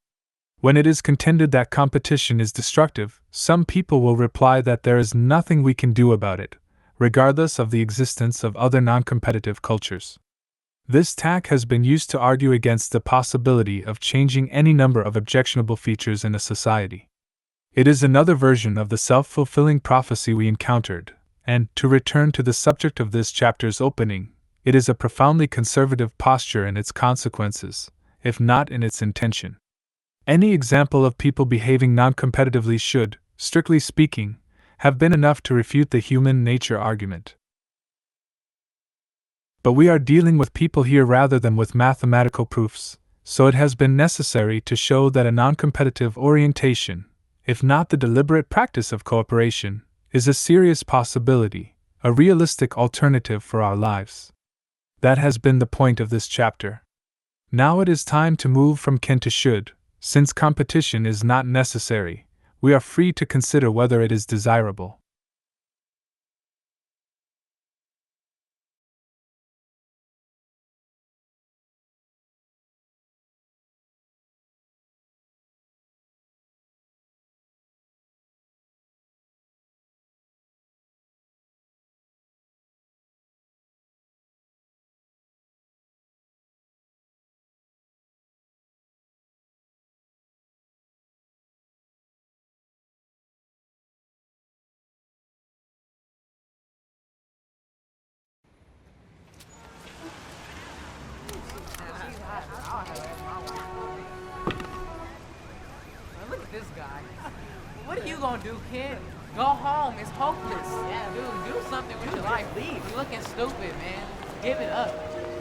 When it is contended that competition is destructive, some people will reply that there is nothing we can do about it, regardless of the existence of other non-competitive cultures. This tack has been used to argue against the possibility of changing any number of objectionable features in a society. It is another version of the self-fulfilling prophecy we encountered, and, to return to the subject of this chapter's opening, it is a profoundly conservative posture in its consequences, if not in its intention. Any example of people behaving non-competitively should, strictly speaking, have been enough to refute the human nature argument. But we are dealing with people here rather than with mathematical proofs, so it has been necessary to show that a non-competitive orientation, if not the deliberate practice of cooperation, is a serious possibility, a realistic alternative for our lives. That has been the point of this chapter. Now it is time to move from can to should. Since competition is not necessary, we are free to consider whether it is desirable. Look at this guy. What are you gonna do, kid? Go home. It's hopeless. Yeah, dude, do something with your life. Leave. You're looking stupid, man. Give it up.